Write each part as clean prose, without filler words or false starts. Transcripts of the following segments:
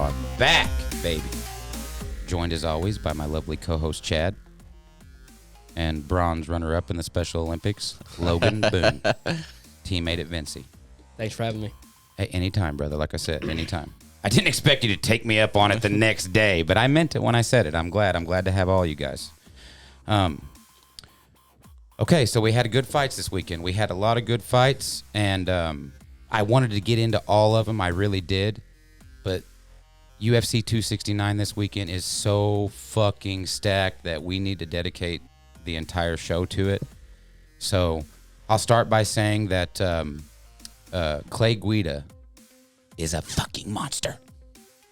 are back, baby. Joined as always by my lovely co-host Chad and bronze runner-up in the Special Olympics, Logan Boone, teammate at Vinci. Thanks for having me. Hey, anytime, brother. Like I said, anytime. I didn't expect you to take me up on it the next day, but I meant it when I said it. I'm glad. I'm glad to have all you guys. Okay, so we had good fights this weekend. We had a lot of good fights, and I wanted to get into all of them. I really did. But UFC 269 this weekend is so fucking stacked that we need to dedicate the entire show to it. So I'll start by saying that Clay Guida is a fucking monster.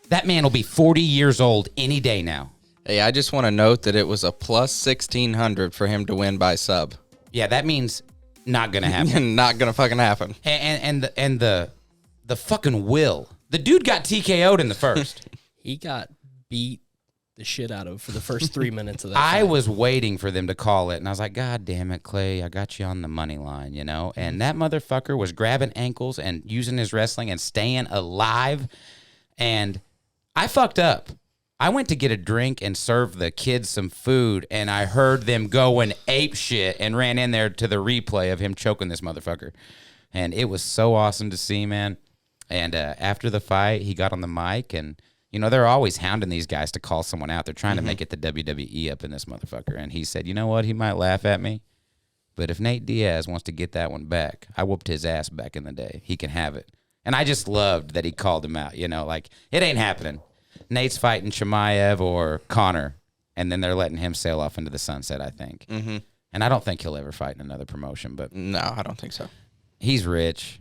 That man will be 40 years old any day now. Hey, I just want to note that it was a plus 1,600 for him to win by sub. Yeah, that means not gonna happen. Not gonna fucking happen. And the fucking will. The dude got TKO'd in the first. He got beat the shit out of for the first 3 minutes of that I fight. was waiting for them to call it, and I was like, God damn it, Clay, I got you on the money line, you know? And that motherfucker was grabbing ankles and using his wrestling and staying alive, and I fucked up. I went to get a drink and serve the kids some food, and I heard them going ape shit and ran in there to the replay of him choking this motherfucker. And it was so awesome to see, man. And after the fight, he got on the mic, and, you know, they're always hounding these guys to call someone out. They're trying to make it the WWE up in this motherfucker. And he said, you know what? He might laugh at me, but if Nate Diaz wants to get that one back, I whooped his ass back in the day. He can have it. And I just loved that he called him out, you know, like, it ain't happening. Nate's fighting Chimaev or Connor, and then they're letting him sail off into the sunset, I think. Mm-hmm. And I don't think he'll ever fight in another promotion, but No, I don't think so. he's rich.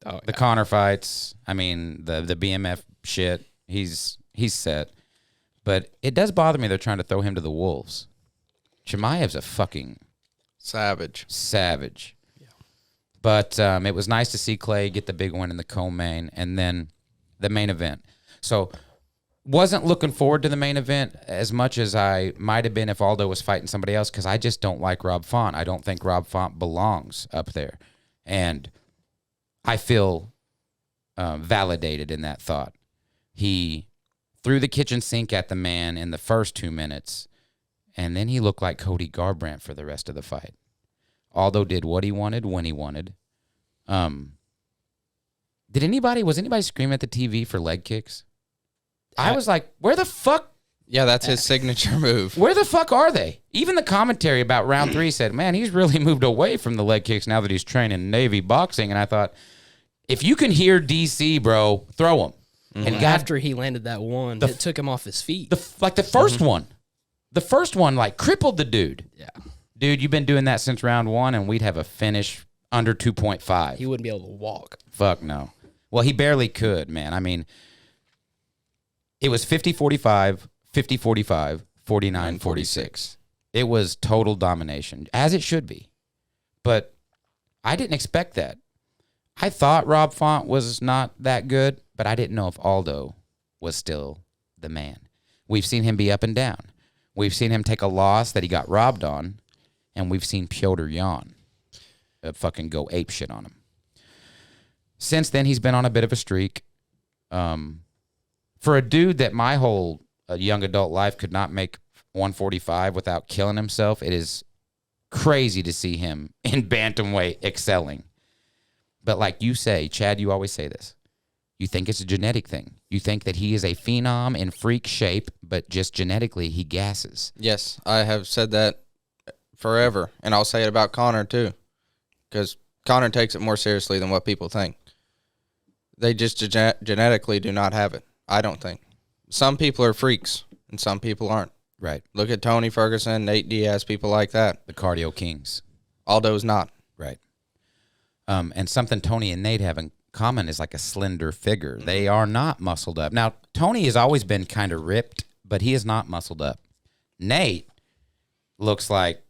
Oh, The Connor fights, I mean, the BMF shit, he's set. But it does bother me they're trying to throw him to the wolves. Chimaev's a fucking savage. Yeah. But it was nice to see Clay get the big win in the co-main, and then the main event. So wasn't looking forward to the main event as much as I might have been if Aldo was fighting somebody else, because I just don't like Rob Font. I don't think Rob Font belongs up there. And I feel validated in that thought. He threw the kitchen sink at the man in the first 2 minutes, and then he looked like Cody Garbrandt for the rest of the fight. Aldo did what he wanted when he wanted. Was anybody screaming at the TV for leg kicks? I was like, where the fuck? Yeah, that's his signature move. Where the fuck are they? Even the commentary about round 3 said, man, he's really moved away from the leg kicks now that he's training Navy boxing. And I thought, if you can hear DC, bro, throw him. Mm-hmm. And after he landed that one, it took him off his feet. The first one. The first one, like, crippled the dude. Yeah. Dude, you've been doing that since round 1, and we'd have a finish under 2.5. He wouldn't be able to walk. Fuck no. Well, he barely could, man. I mean, it was 50-45, 50-45, 49-46. It was total domination, as it should be. But I didn't expect that. I thought Rob Font was not that good, but I didn't know if Aldo was still the man. We've seen him be up and down. We've seen him take a loss that he got robbed on, and we've seen Piotr Jan fucking go apeshit on him. Since then, he's been on a bit of a streak. For a dude that my whole young adult life could not make 145 without killing himself, it is crazy to see him in bantamweight excelling. But like you say, Chad, you always say this. You think it's a genetic thing. You think that he is a phenom in freak shape, but just genetically he gasses. Yes, I have said that forever, and I'll say it about Connor too, because Connor takes it more seriously than what people think. They just genetically do not have it, I don't think. Some people are freaks, and some people aren't. Right. Look at Tony Ferguson, Nate Diaz, people like that. The cardio kings. Aldo's not. Right. And something Tony and Nate have in common is like a slender figure. They are not muscled up. Now, Tony has always been kind of ripped, but he is not muscled up. Nate looks like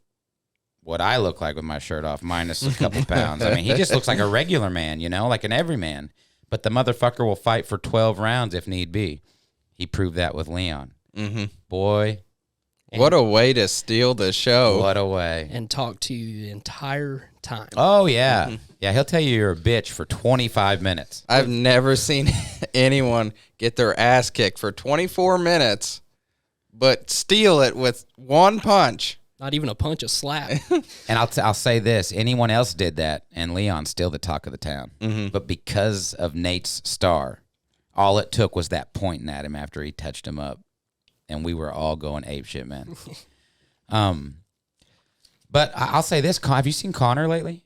what I look like with my shirt off, minus a couple pounds. I mean, he just looks like a regular man, you know, like an everyman. But the motherfucker will fight for 12 rounds if need be. He proved that with Leon. Mm-hmm. Boy, What a way to steal the show. What a way. And talk to you the entire time. Oh, yeah. Yeah, he'll tell you you're a bitch for 25 minutes. I've never seen anyone get their ass kicked for 24 minutes, but steal it with one punch. Not even a punch, a slap. And I'll say this. Anyone else did that, and Leon's still the talk of the town. But because of Nate's star, all it took was that pointing at him after he touched him up. And we were all going apeshit, man. But I'll say this. Have you seen Connor lately?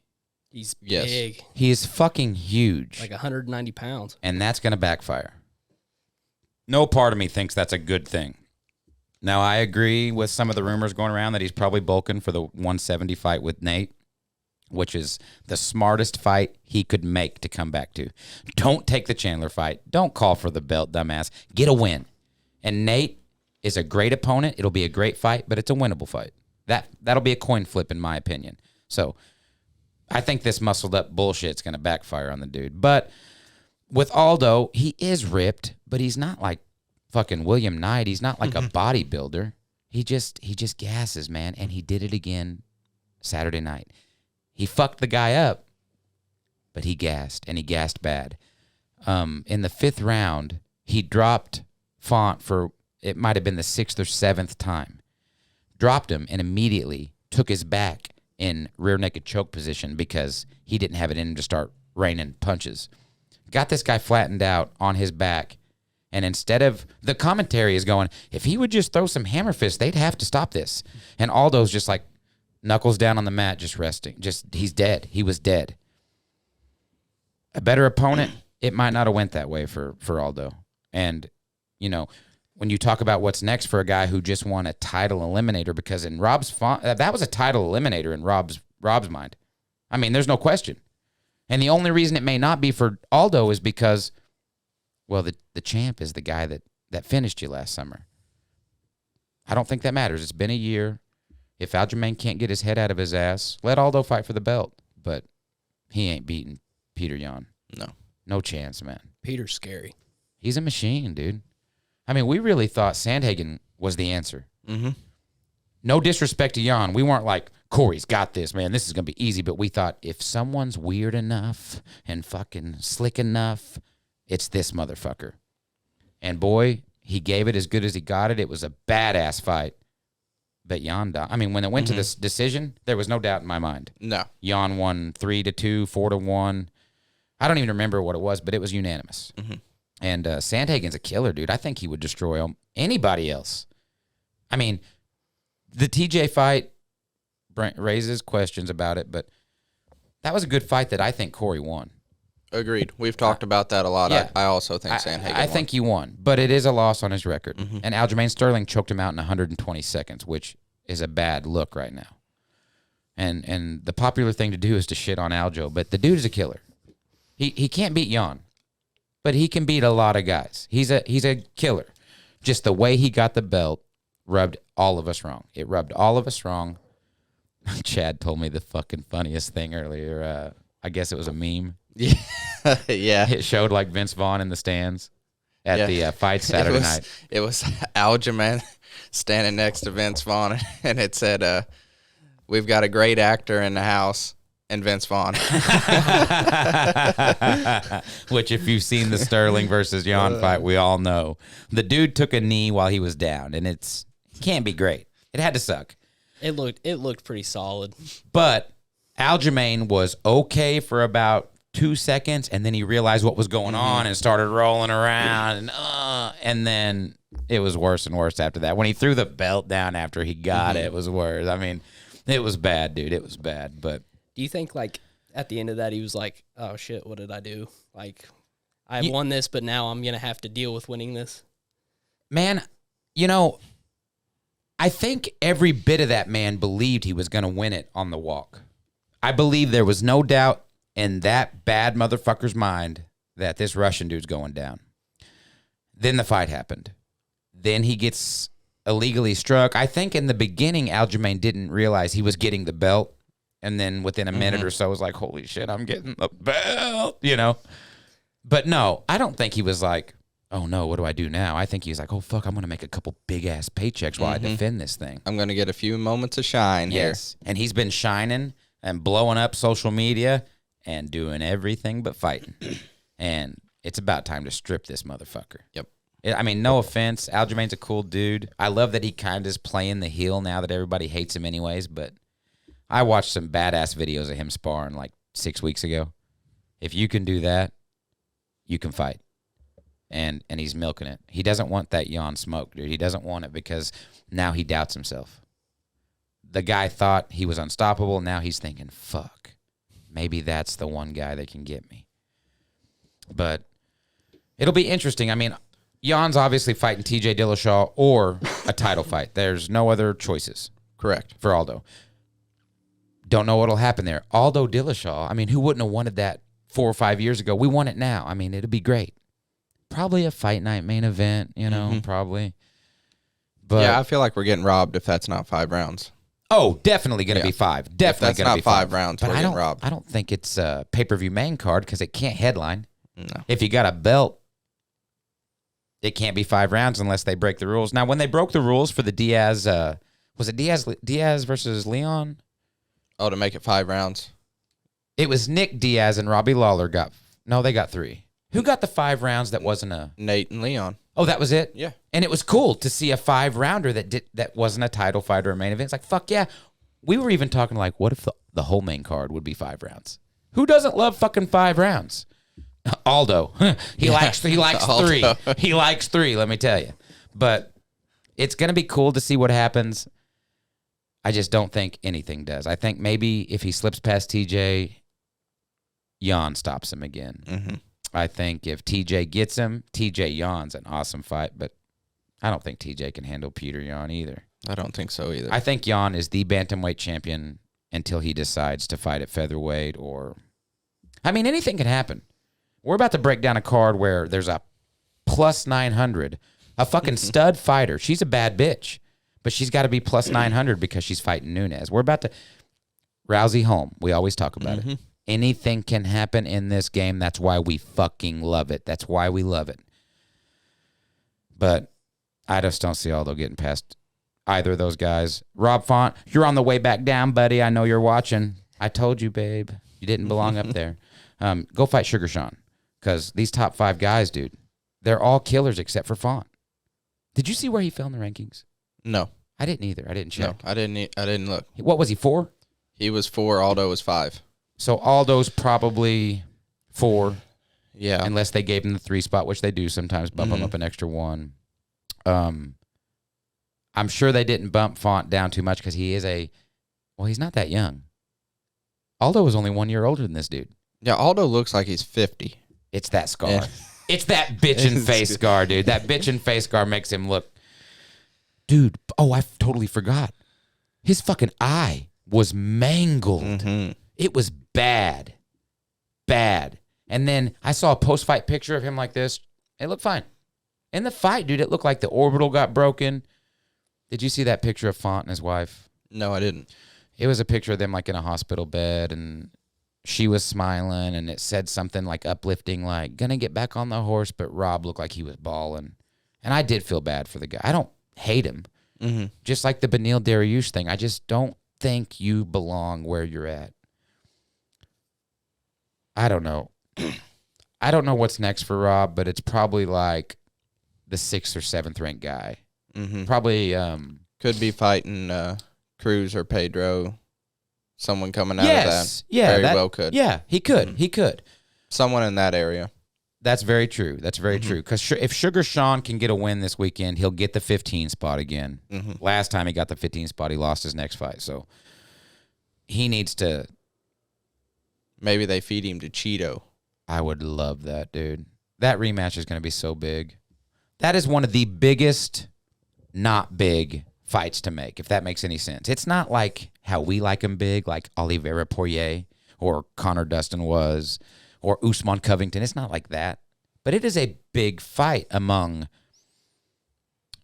He's Yes. big. He is fucking huge. Like 190 pounds. And that's going to backfire. No part of me thinks that's a good thing. Now, I agree with some of the rumors going around that he's probably bulking for the 170 fight with Nate, which is the smartest fight he could make to come back to. Don't take the Chandler fight. Don't call for the belt, dumbass. Get a win. And Nate is a great opponent. It'll be a great fight, but it's a winnable fight. That'll be a coin flip, in my opinion. So I think this muscled up bullshit's going to backfire on the dude. But with Aldo, he is ripped, but he's not like fucking William Knight. He's not like a bodybuilder. He just gasses, man, and he did it again Saturday night. He fucked the guy up, but he gassed, and he gassed bad. In the 5th round, he dropped Font for, it might have been the 6th or 7th time. Dropped him and immediately took his back in rear naked choke position because he didn't have it in him to start raining punches. Got this guy flattened out on his back, and instead of, the commentary is going, if he would just throw some hammer fists, they'd have to stop this. And Aldo's just like, knuckles down on the mat, just resting. He's dead. He was dead. A better opponent, it might not have went that way for Aldo. And, you know, when you talk about what's next for a guy who just won a title eliminator, because in that was a title eliminator in Rob's mind. I mean, there's no question. And the only reason it may not be for Aldo is because, well, the champ is the guy that finished you last summer. I don't think that matters. It's been a year. If Aljamain can't get his head out of his ass, let Aldo fight for the belt. But he ain't beating Peter Yan. No chance, man. Peter's scary. He's a machine, dude. I mean, we really thought Sandhagen was the answer. No disrespect to Yan. We weren't like, Corey's got this, man. This is going to be easy. But we thought if someone's weird enough and fucking slick enough, it's this motherfucker. And boy, he gave it as good as he got it. It was a badass fight. But Yan, I mean, when it went to this decision, there was no doubt in my mind. No. Yan won 3-2, 4-1. I don't even remember what it was, but it was unanimous. And Sandhagen's a killer, dude. I think he would destroy anybody else. I mean, the TJ fight raises questions about it, but that was a good fight that I think Corey won. Agreed. We've talked about that a lot. Yeah. I also think Sandhagen I won. think he won, but it is a loss on his record. And Aljamain Sterling choked him out in 120 seconds, which is a bad look right now. And the popular thing to do is to shit on Aljo, but the dude is a killer. He can't beat Yan, but he can beat a lot of guys. He's a killer. Just the way he got the belt rubbed all of us wrong. It rubbed all of us wrong. Chad told me the fucking funniest thing earlier. I guess it was a meme. Yeah. It showed like Vince Vaughn in the stands at the fight Saturday night. It was Aljamain standing next to Vince Vaughn, and it said, we've got a great actor in the house, and Vince Vaughn. Which, if you've seen the Sterling versus Yan fight, we all know. The dude took a knee while he was down, and it can't be great. It had to suck. It looked pretty solid. But Aljamain was okay for about 2 seconds, and then he realized what was going on and started rolling around, and then it was worse and worse after that. When he threw the belt down after he got it, it was worse. I mean, it was bad, dude. It was bad. But do you think, like, at the end of that, he was like, oh, shit, what did I do? Like, I won this, but now I'm going to have to deal with winning this? Man, you know, I think every bit of that man believed he was going to win it on the walk. I believe there was no doubt in that bad motherfucker's mind that this Russian dude's going down. Then the fight happened. Then he gets illegally struck. I think in the beginning, Aljamain didn't realize he was getting the belt. And then within a minute or so, was like, holy shit, I'm getting the belt, you know? But no, I don't think he was like, oh no, what do I do now? I think he's like, oh fuck, I'm gonna make a couple big ass paychecks while I defend this thing. I'm gonna get a few moments of shine here. Yes, and he's been shining and blowing up social media and doing everything but fighting. And it's about time to strip this motherfucker. Yep. I mean, no offense, Aljamain's a cool dude. I love that he kind of is playing the heel now that everybody hates him anyways. But I watched some badass videos of him sparring like 6 weeks ago. If you can do that, you can fight. And he's milking it. He doesn't want that yawn smoke, dude. He doesn't want it because now he doubts himself. The guy thought he was unstoppable. Now he's thinking, fuck, maybe that's the one guy that can get me. But it'll be interesting. I mean, Jan's obviously fighting TJ Dillashaw or a title fight. There's no other choices. Correct. For Aldo. Don't know what'll happen there. Aldo Dillashaw, I mean, who wouldn't have wanted that 4 or 5 years ago? We want it now. I mean, it'll be great. Probably a fight night main event, probably. But yeah, I feel like we're getting robbed if that's not 5 rounds. Oh, definitely going to be 5. Definitely going to be 5 rounds. But we're getting robbed. I don't think it's a pay-per-view main card because it can't headline. No. If you got a belt, it can't be 5 rounds unless they break the rules. Now, when they broke the rules for the Diaz, was it Diaz versus Leon? Oh, to make it 5 rounds. It was Nick Diaz and Robbie Lawler they got 3. Who got the 5 rounds that wasn't a... Nate and Leon. Oh, that was it? Yeah. And it was cool to see a 5-rounder that wasn't a title fight or a main event. It's like, fuck yeah. We were even talking like, what if the whole main card would be 5 rounds? Who doesn't love fucking 5 rounds? Aldo. He likes 3. He likes 3, let me tell you. But it's going to be cool to see what happens. I just don't think anything does. I think maybe if he slips past TJ, Jan stops him again. Mm-hmm. I think if TJ gets him, TJ Jan's an awesome fight, but I don't think TJ can handle Peter Yan either. I don't think so either. I think Yan is the bantamweight champion until he decides to fight at featherweight or... I mean, anything can happen. We're about to break down a card where there's a plus 900, a fucking stud fighter. She's a bad bitch, but she's got to be plus 900 because she's fighting Nunes. We're about to... Rousey Holm. We always talk about it. Anything can happen in this game. That's why we fucking love it. That's why we love it. But I just don't see Aldo getting past either of those guys. Rob Font, you're on the way back down, buddy. I know you're watching. I told you, babe. You didn't belong up there. Go fight Sugar Sean. Because these top 5 guys, dude, they're all killers except for Font. Did you see where he fell in the rankings? No. I didn't either. I didn't check. No, I didn't look. What was he, 4? He was 4. Aldo was 5. So Aldo's probably 4. Yeah. Unless they gave him the 3 spot, which they do sometimes, bump him up an extra 1. I'm sure they didn't bump Font down too much because he is he's not that young. Aldo was only 1 year older than this dude. Yeah, Aldo looks like he's 50. It's that scar. Yeah. It's that bitchin' face scar, dude. That bitchin' face scar makes him look... Dude, I totally forgot. His fucking eye was mangled. Mm-hmm. It was bad. Bad. And then I saw a post-fight picture of him like this. It looked fine. In the fight, dude, it looked like the orbital got broken. Did you see that picture of Font and his wife? No, I didn't. It was a picture of them like in a hospital bed, and she was smiling, and it said something like uplifting, like, gonna get back on the horse, but Rob looked like he was bawling. And I did feel bad for the guy. I don't hate him. Mm-hmm. Just like the Beneil Dariush thing. I just don't think you belong where you're at. I don't know. I don't know what's next for Rob, but it's probably like the 6th or 7th ranked guy. Mm-hmm. Probably could be fighting Cruz or Pedro. Someone coming out of that. Yeah, Very well could. Yeah, he could. Mm-hmm. He could. Someone in that area. That's very true. That's very true. Because if Sugar Sean can get a win this weekend, he'll get the 15 spot again. Mm-hmm. Last time he got the 15 spot, he lost his next fight. So he needs to... Maybe they feed him to Cheeto. I would love that, dude. That rematch is going to be so big. That is one of the biggest, not big fights to make, if that makes any sense. It's not like how we like them big, like Oliveira Poirier or Connor Dustin was, or Usman Covington. It's not like that. But it is a big fight among,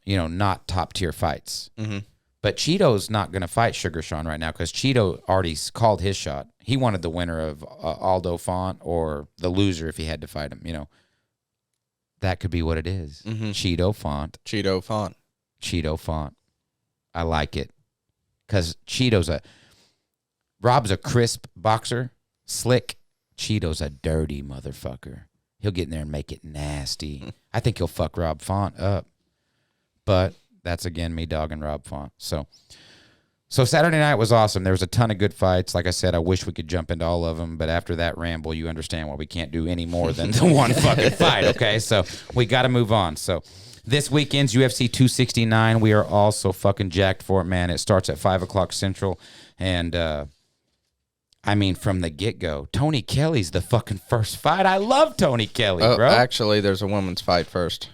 not top-tier fights. Mm-hmm. But Cheeto's not going to fight Sugar Sean right now because Cheeto already called his shot. He wanted the winner of Aldo Font or the loser if he had to fight him, that could be what it is. Mm-hmm. Cheeto font. Cheeto font. Cheeto font. I like it. Because Rob's a crisp boxer, slick. Cheeto's a dirty motherfucker. He'll get in there and make it nasty. I think he'll fuck Rob Font up. But that's, again, me dogging Rob Font. So Saturday night was awesome. There was a ton of good fights. Like I said, I wish we could jump into all of them. But after that ramble, you understand why we can't do any more than the one fucking fight, okay? So we got to move on. So this weekend's UFC 269. We are all so fucking jacked for it, man. It starts at 5 o'clock Central. And, I mean, from the get-go, Tony Kelly's the fucking first fight. I love Tony Kelly, bro. Actually, there's a women's fight first.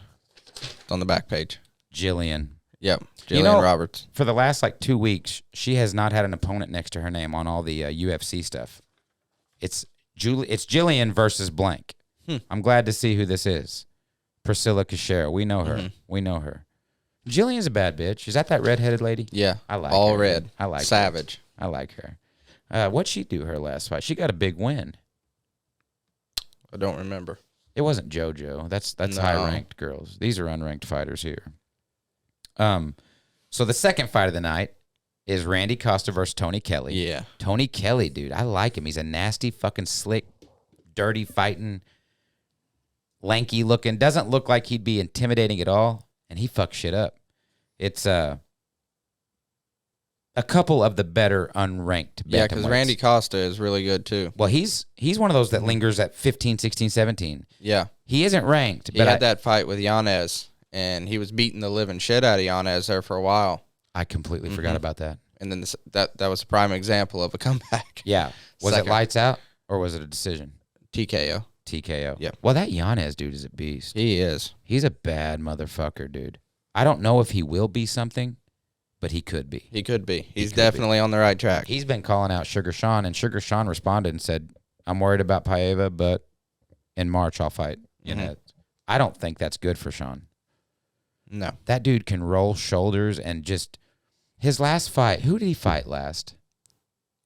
It's on the back page. Jillian. Yep, Jillian Roberts. For the last, 2 weeks, she has not had an opponent next to her name on all the UFC stuff. It's Jillian versus blank. I'm glad to see who this is. Priscilla Cachero. We know her. We know her. Jillian's a bad bitch. Is that redheaded lady? Yeah. I like all her. red. I like Savage. her. I like her. What'd she do her last fight? She got a big win. I don't remember. It wasn't JoJo. That's No. high-ranked girls. These are unranked fighters here. So the second fight of the night is Randy Costa versus Tony Kelly. Yeah. Tony Kelly, dude. I like him. He's a nasty, fucking slick, dirty fighting, lanky looking. Doesn't look like he'd be intimidating at all, and he fucks shit up. It's a couple of the better unranked Yeah, because bantamweights. Randy Costa is really good, too. Well, he's one of those that lingers at 15, 16, 17. Yeah. He isn't ranked. He but had that fight with Yanez, and he was beating the living shit out of Yanez there for a while. I completely forgot about that. And then that was a prime example of a comeback. Yeah. Was Second. it lights out or was it a decision? TKO. TKO. Yeah. Well, that Yanez dude is a beast. He is. He's a bad motherfucker, dude. I don't know if he will be something, but he could be. He could be. He's could definitely on the right track. He's been calling out Sugar Sean, and Sugar Sean responded and said, I'm worried about Paiva, but in March I'll fight. You know, I don't think that's good for Sean. No. That dude can roll shoulders and just his last fight. Who did he fight last?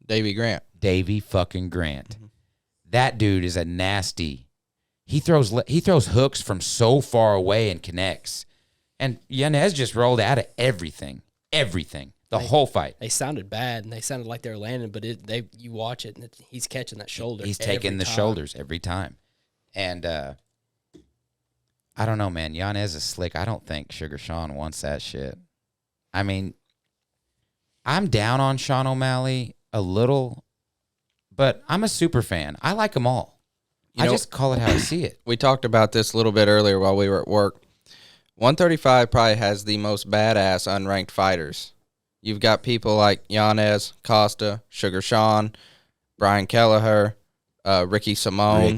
Davy Grant. Davy fucking Grant. That dude is a nasty. He throws hooks from so far away and connects. And Yanez just rolled out of everything. The whole fight. They sounded bad, and they sounded like they were landing, but you watch it, and he's catching that shoulder. He's taking the shoulders every time. And I don't know, man. Yanez is slick. I don't think Sugar Sean wants that shit. I mean, I'm down on Sean O'Malley a little, but I'm a super fan. I like them all. I just call it how I see it. We talked about this a little bit earlier while we were at work. 135 probably has the most badass unranked fighters. You've got people like Yanez, Costa, Sugar Sean, Brian Kelleher, Ricky Simone.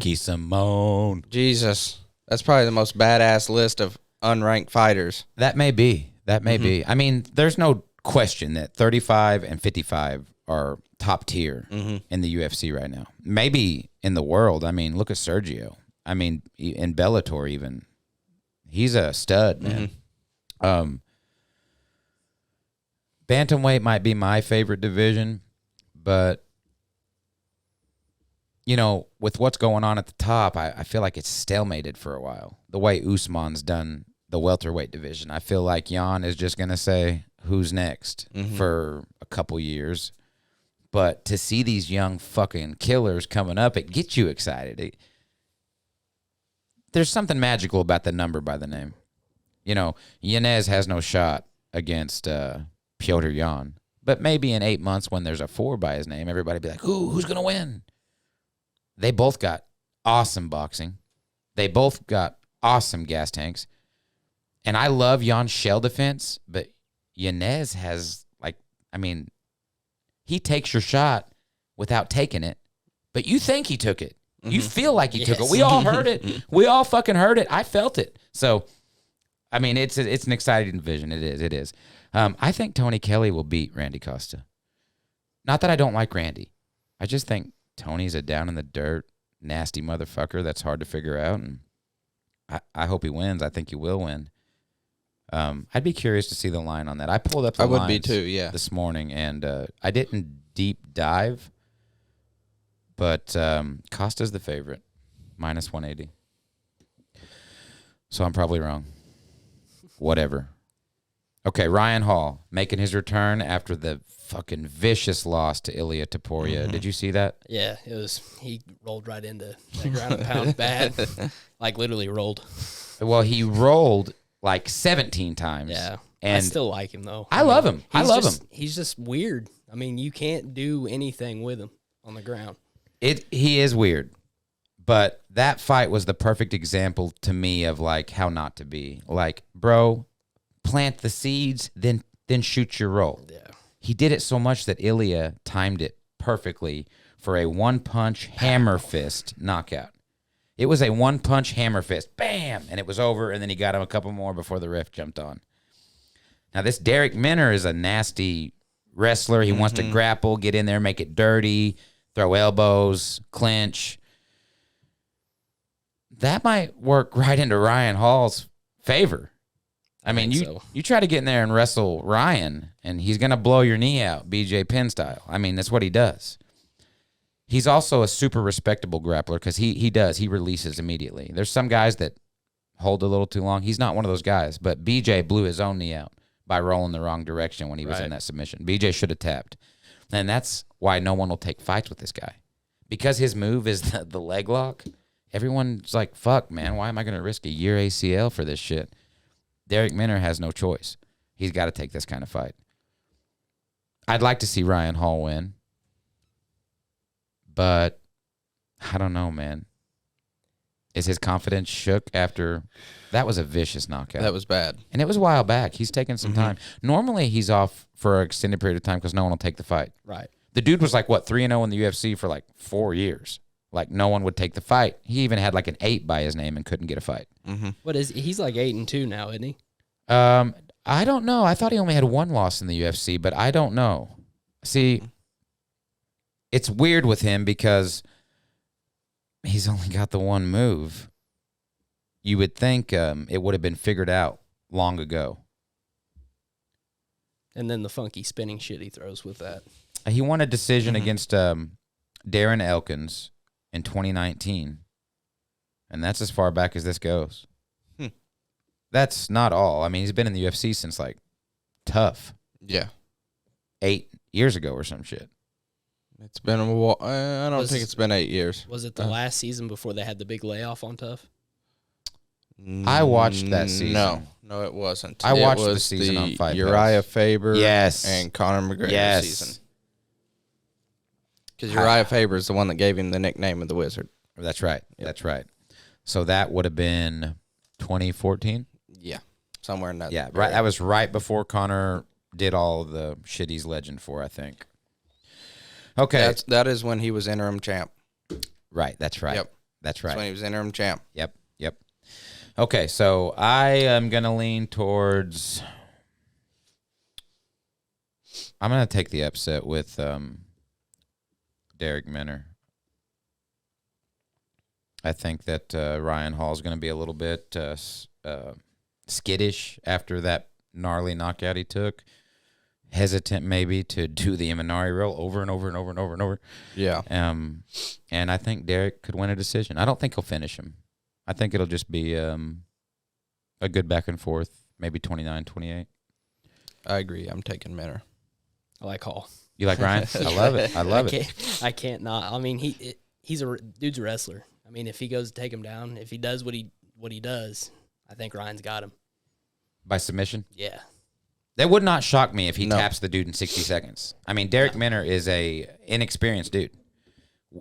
Jesus. That's probably the most badass list of unranked fighters. That may be. I mean, there's no question that 35 and 55 are top tier in the UFC right now. Maybe in the world. I mean, look at Sergio. I mean, in Bellator even. He's a stud, man. Bantamweight might be my favorite division, but, you know, with what's going on at the top, I feel like it's stalemated for a while. The way Usman's done the welterweight division, I feel like Jan is just going to say, who's next for a couple years. But to see these young fucking killers coming up, it gets you excited. There's something magical about the number by the name. You know, Yanez has no shot against Piotr Jan. But maybe in 8 months when there's a 4 by his name, everybody be like, who's going to win? They both got awesome boxing. They both got awesome gas tanks. And I love Jan's shell defense, but Yanez has, he takes your shot without taking it, but you think he took it. You feel like he took it. We all heard it. We all fucking heard it. I felt it. So, I mean, it's an exciting division. It is. I think Tony Kelly will beat Randy Costa. Not that I don't like Randy. I just think Tony's a down-in-the-dirt, nasty motherfucker that's hard to figure out, and I hope he wins. I think he will win. I'd be curious to see the line on that. I pulled up the lines I would be too, yeah. this morning, and I didn't deep dive, but Costa's the favorite, minus 180. So I'm probably wrong. Whatever. Okay, Ryan Hall making his return after the fucking vicious loss to Ilia Topuria. Did you see that? Yeah, he rolled right into that ground and pound bad. Like literally rolled. Well, he rolled like 17 times. Yeah. And I still like him though. I love him. I love him. He's just weird. I mean, you can't do anything with him on the ground. He is weird. But that fight was the perfect example to me of like how not to be. Like, bro, plant the seeds, then shoot your roll. Yeah. He did it so much that Ilia timed it perfectly for a one-punch hammer fist knockout. It was a one-punch hammer fist. Bam! And it was over, and then he got him a couple more before the ref jumped on. Now, this Derrick Minor is a nasty wrestler. He wants to grapple, get in there, make it dirty, throw elbows, clinch. That might work right into Ryan Hall's favor. I mean, you try to get in there and wrestle Ryan, and he's going to blow your knee out, BJ Penn style. I mean, that's what he does. He's also a super respectable grappler because he releases immediately. There's some guys that hold a little too long. He's not one of those guys, but BJ blew his own knee out by rolling the wrong direction when he was in that submission. BJ should have tapped. And that's why no one will take fights with this guy. Because his move is the leg lock, everyone's like, fuck, man, why am I going to risk a year ACL for this shit? Derrick Minor has no choice. He's got to take this kind of fight. I'd like to see Ryan Hall win. But I don't know, man. Is his confidence shook after that was a vicious knockout? That was bad. And it was a while back. He's taking some time. Normally, he's off for an extended period of time because no one will take the fight. Right. The dude was like, 3-0 in the UFC for like 4 years. Like, no one would take the fight. He even had like an 8 by his name and couldn't get a fight. What is he's like 8-2 now, isn't he? I don't know. I thought he only had 1 loss in the UFC, but I don't know. See, it's weird with him because he's only got the one move. You would think it would have been figured out long ago. And then the funky spinning shit he throws with that. He won a decision against Darren Elkins in 2019, and that's as far back as this goes. That's not all. I mean, he's been in the UFC since, like, tough. Yeah. 8 years ago or some shit. It's been a while. I don't think it's been 8 years. Was it the last season before they had the big layoff on Tough? I watched that season. No, it wasn't. I watched the season on Fight Pass. Uriah Faber Yes. and Conor McGregor season. Because Uriah Faber is the one that gave him the nickname of the Wizard. That's right. That's right. So that would have been 2014? Yeah. Somewhere in that. Yeah, right. That was right before Conor did all of the shit he's legend for, I think. Okay. That is when he was interim champ. Right. That's right. Yep. That's right. That's when he was interim champ. Yep. Okay, so I am going to lean towards... I'm going to take the upset with Derrick Minor. I think that Ryan Hall is going to be a little bit skittish after that gnarly knockout he took. Hesitant maybe to do the Imanari roll over and over and over and over and over. Yeah. And I think Derrick could win a decision. I don't think he'll finish him. I think it'll just be a good back and forth, maybe 29-28. I agree. I'm taking Minor. I like Hall. You like Ryan? I love it. I love it. I can't not. I mean, he's a dude's a wrestler. I mean, if he goes to take him down, if he does what he does, I think Ryan's got him. By submission? Yeah. That would not shock me if he taps the dude in 60 seconds. I mean, Derrick Minor is a inexperienced dude.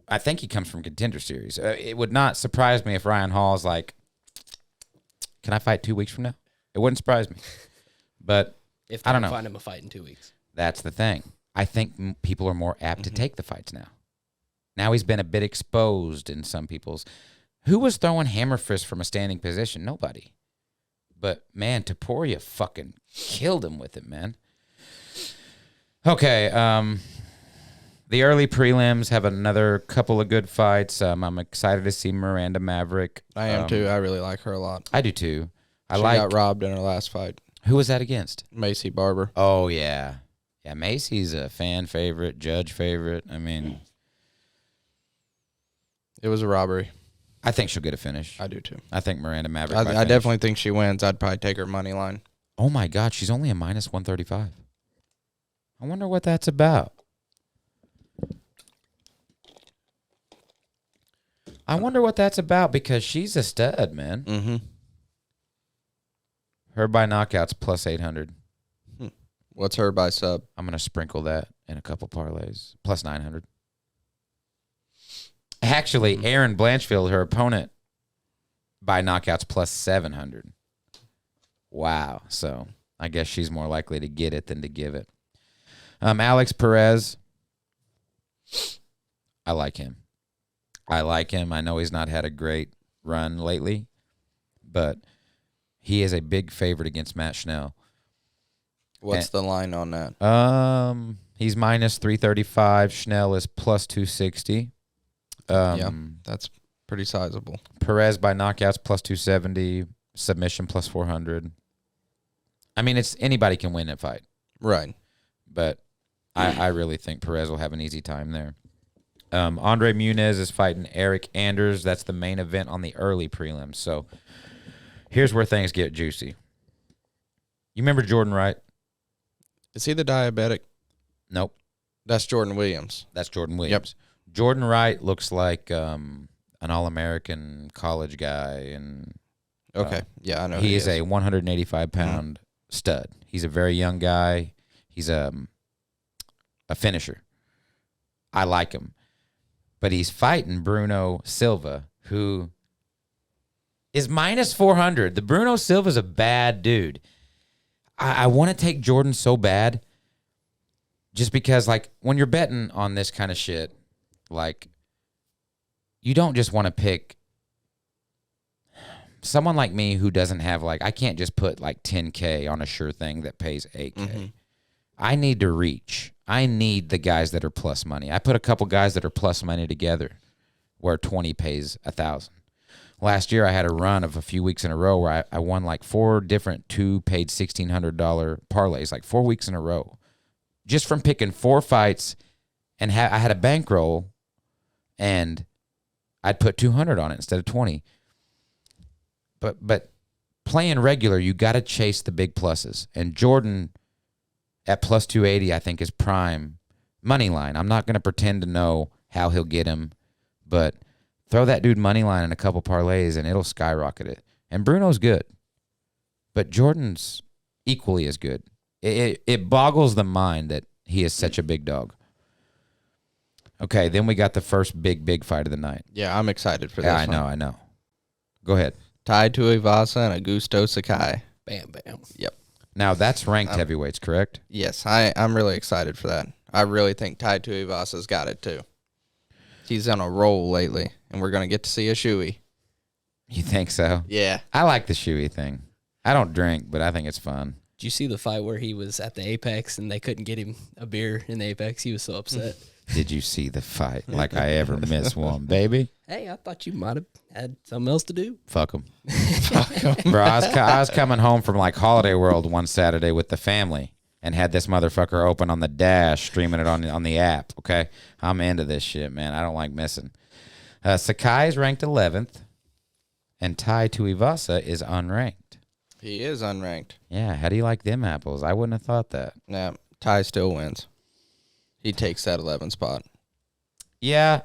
I think he comes from Contender Series. It would not surprise me if Ryan Hall's like, can I fight 2 weeks from now? It wouldn't surprise me. But if I don't know. Find him a fight in 2 weeks. That's the thing. I think people are more apt to take the fights now. Now he's been a bit exposed in some people's. Who was throwing hammer fists from a standing position? Nobody. But, man, Topuria fucking killed him with it, man. Okay, the early prelims have another couple of good fights. I'm excited to see Miranda Maverick. I am too. I really like her a lot. I do too. She got robbed in her last fight. Who was that against? Macy Barber. Oh, yeah. Yeah, Macy's a fan favorite, judge favorite. I mean, it was a robbery. I think she'll get a finish. I do too. I think Miranda Maverick. I definitely think she wins. I'd probably take her money line. Oh my God, she's only a minus 135. I wonder what that's about. Because she's a stud, man. Mm-hmm. Her by knockouts plus 800. What's her by sub? I'm gonna sprinkle that in a couple parlays. Plus 900. Actually, Erin Blanchfield, her opponent, by knockouts plus 700. Wow. So I guess she's more likely to get it than to give it. Alex Perez. I like him. I know he's not had a great run lately, but he is a big favorite against Matt Schnell. What's the line on that? He's minus 335. Schnell is plus 260. Yeah, that's pretty sizable. Perez by knockouts plus 270. Submission plus 400. I mean, it's anybody can win that fight. Right. But I really think Perez will have an easy time there. Andre Munez is fighting Eric Anders. That's the main event on the early prelims. So here's where things get juicy. You remember Jordan Wright? Is he the diabetic? Nope. That's Jordan Williams. That's Jordan Williams. Yep. Jordan Wright looks like an All-American college guy. And okay. Yeah, I know. He is a 185-pound stud. He's a very young guy. He's a finisher. I like him. But he's fighting Bruno Silva, who is minus 400. The Bruno Silva's a bad dude. I want to take Jordan so bad just because, like, when you're betting on this kind of shit, like, you don't just want to pick someone like me who doesn't have, like, I can't just put, like, 10K on a sure thing that pays 8K. Mm-hmm. I need to reach. I need the guys that are plus money. I put a couple guys that are plus money together where 20 pays 1,000. Last year, I had a run of a few weeks in a row where I won like 4 different paid $1,600 parlays, like 4 weeks in a row, just from picking 4 fights. And I had a bankroll, and I'd put 200 on it instead of 20. But playing regular, you got to chase the big pluses. And Jordan at plus 280, I think, is prime money line. I'm not going to pretend to know how he'll get him, but throw that dude money line in a couple parlays, and it'll skyrocket it. And Bruno's good, but Jordan's equally as good. It boggles the mind that he is such a big dog. Okay, then we got the first big fight of the night. Yeah, I'm excited for this. Yeah, I know. Go ahead. Tai Tuivasa and Augusto Sakai. Bam, bam. Yep. Now, that's ranked heavyweights, correct? Yes, I'm really excited for that. I really think Tai Tuivasa's got it, too. He's on a roll lately, and we're going to get to see a shoey. You think so? Yeah. I like the shoey thing. I don't drink, but I think it's fun. Did you see the fight where he was at the Apex and they couldn't get him a beer in the Apex? He was so upset. Did you see the fight? Like I ever miss one, baby. Hey, I thought you might have had something else to do. Fuck them. Bro, I was coming home from like Holiday World one Saturday with the family and had this motherfucker open on the dash, streaming it on the app, okay? I'm into this shit, man. I don't like missing. Sakai is ranked 11th, and Tai Tuivasa is unranked. He is unranked. Yeah, how do you like them apples? I wouldn't have thought that. Nah, Tai still wins. He takes that 11 spot. Yeah,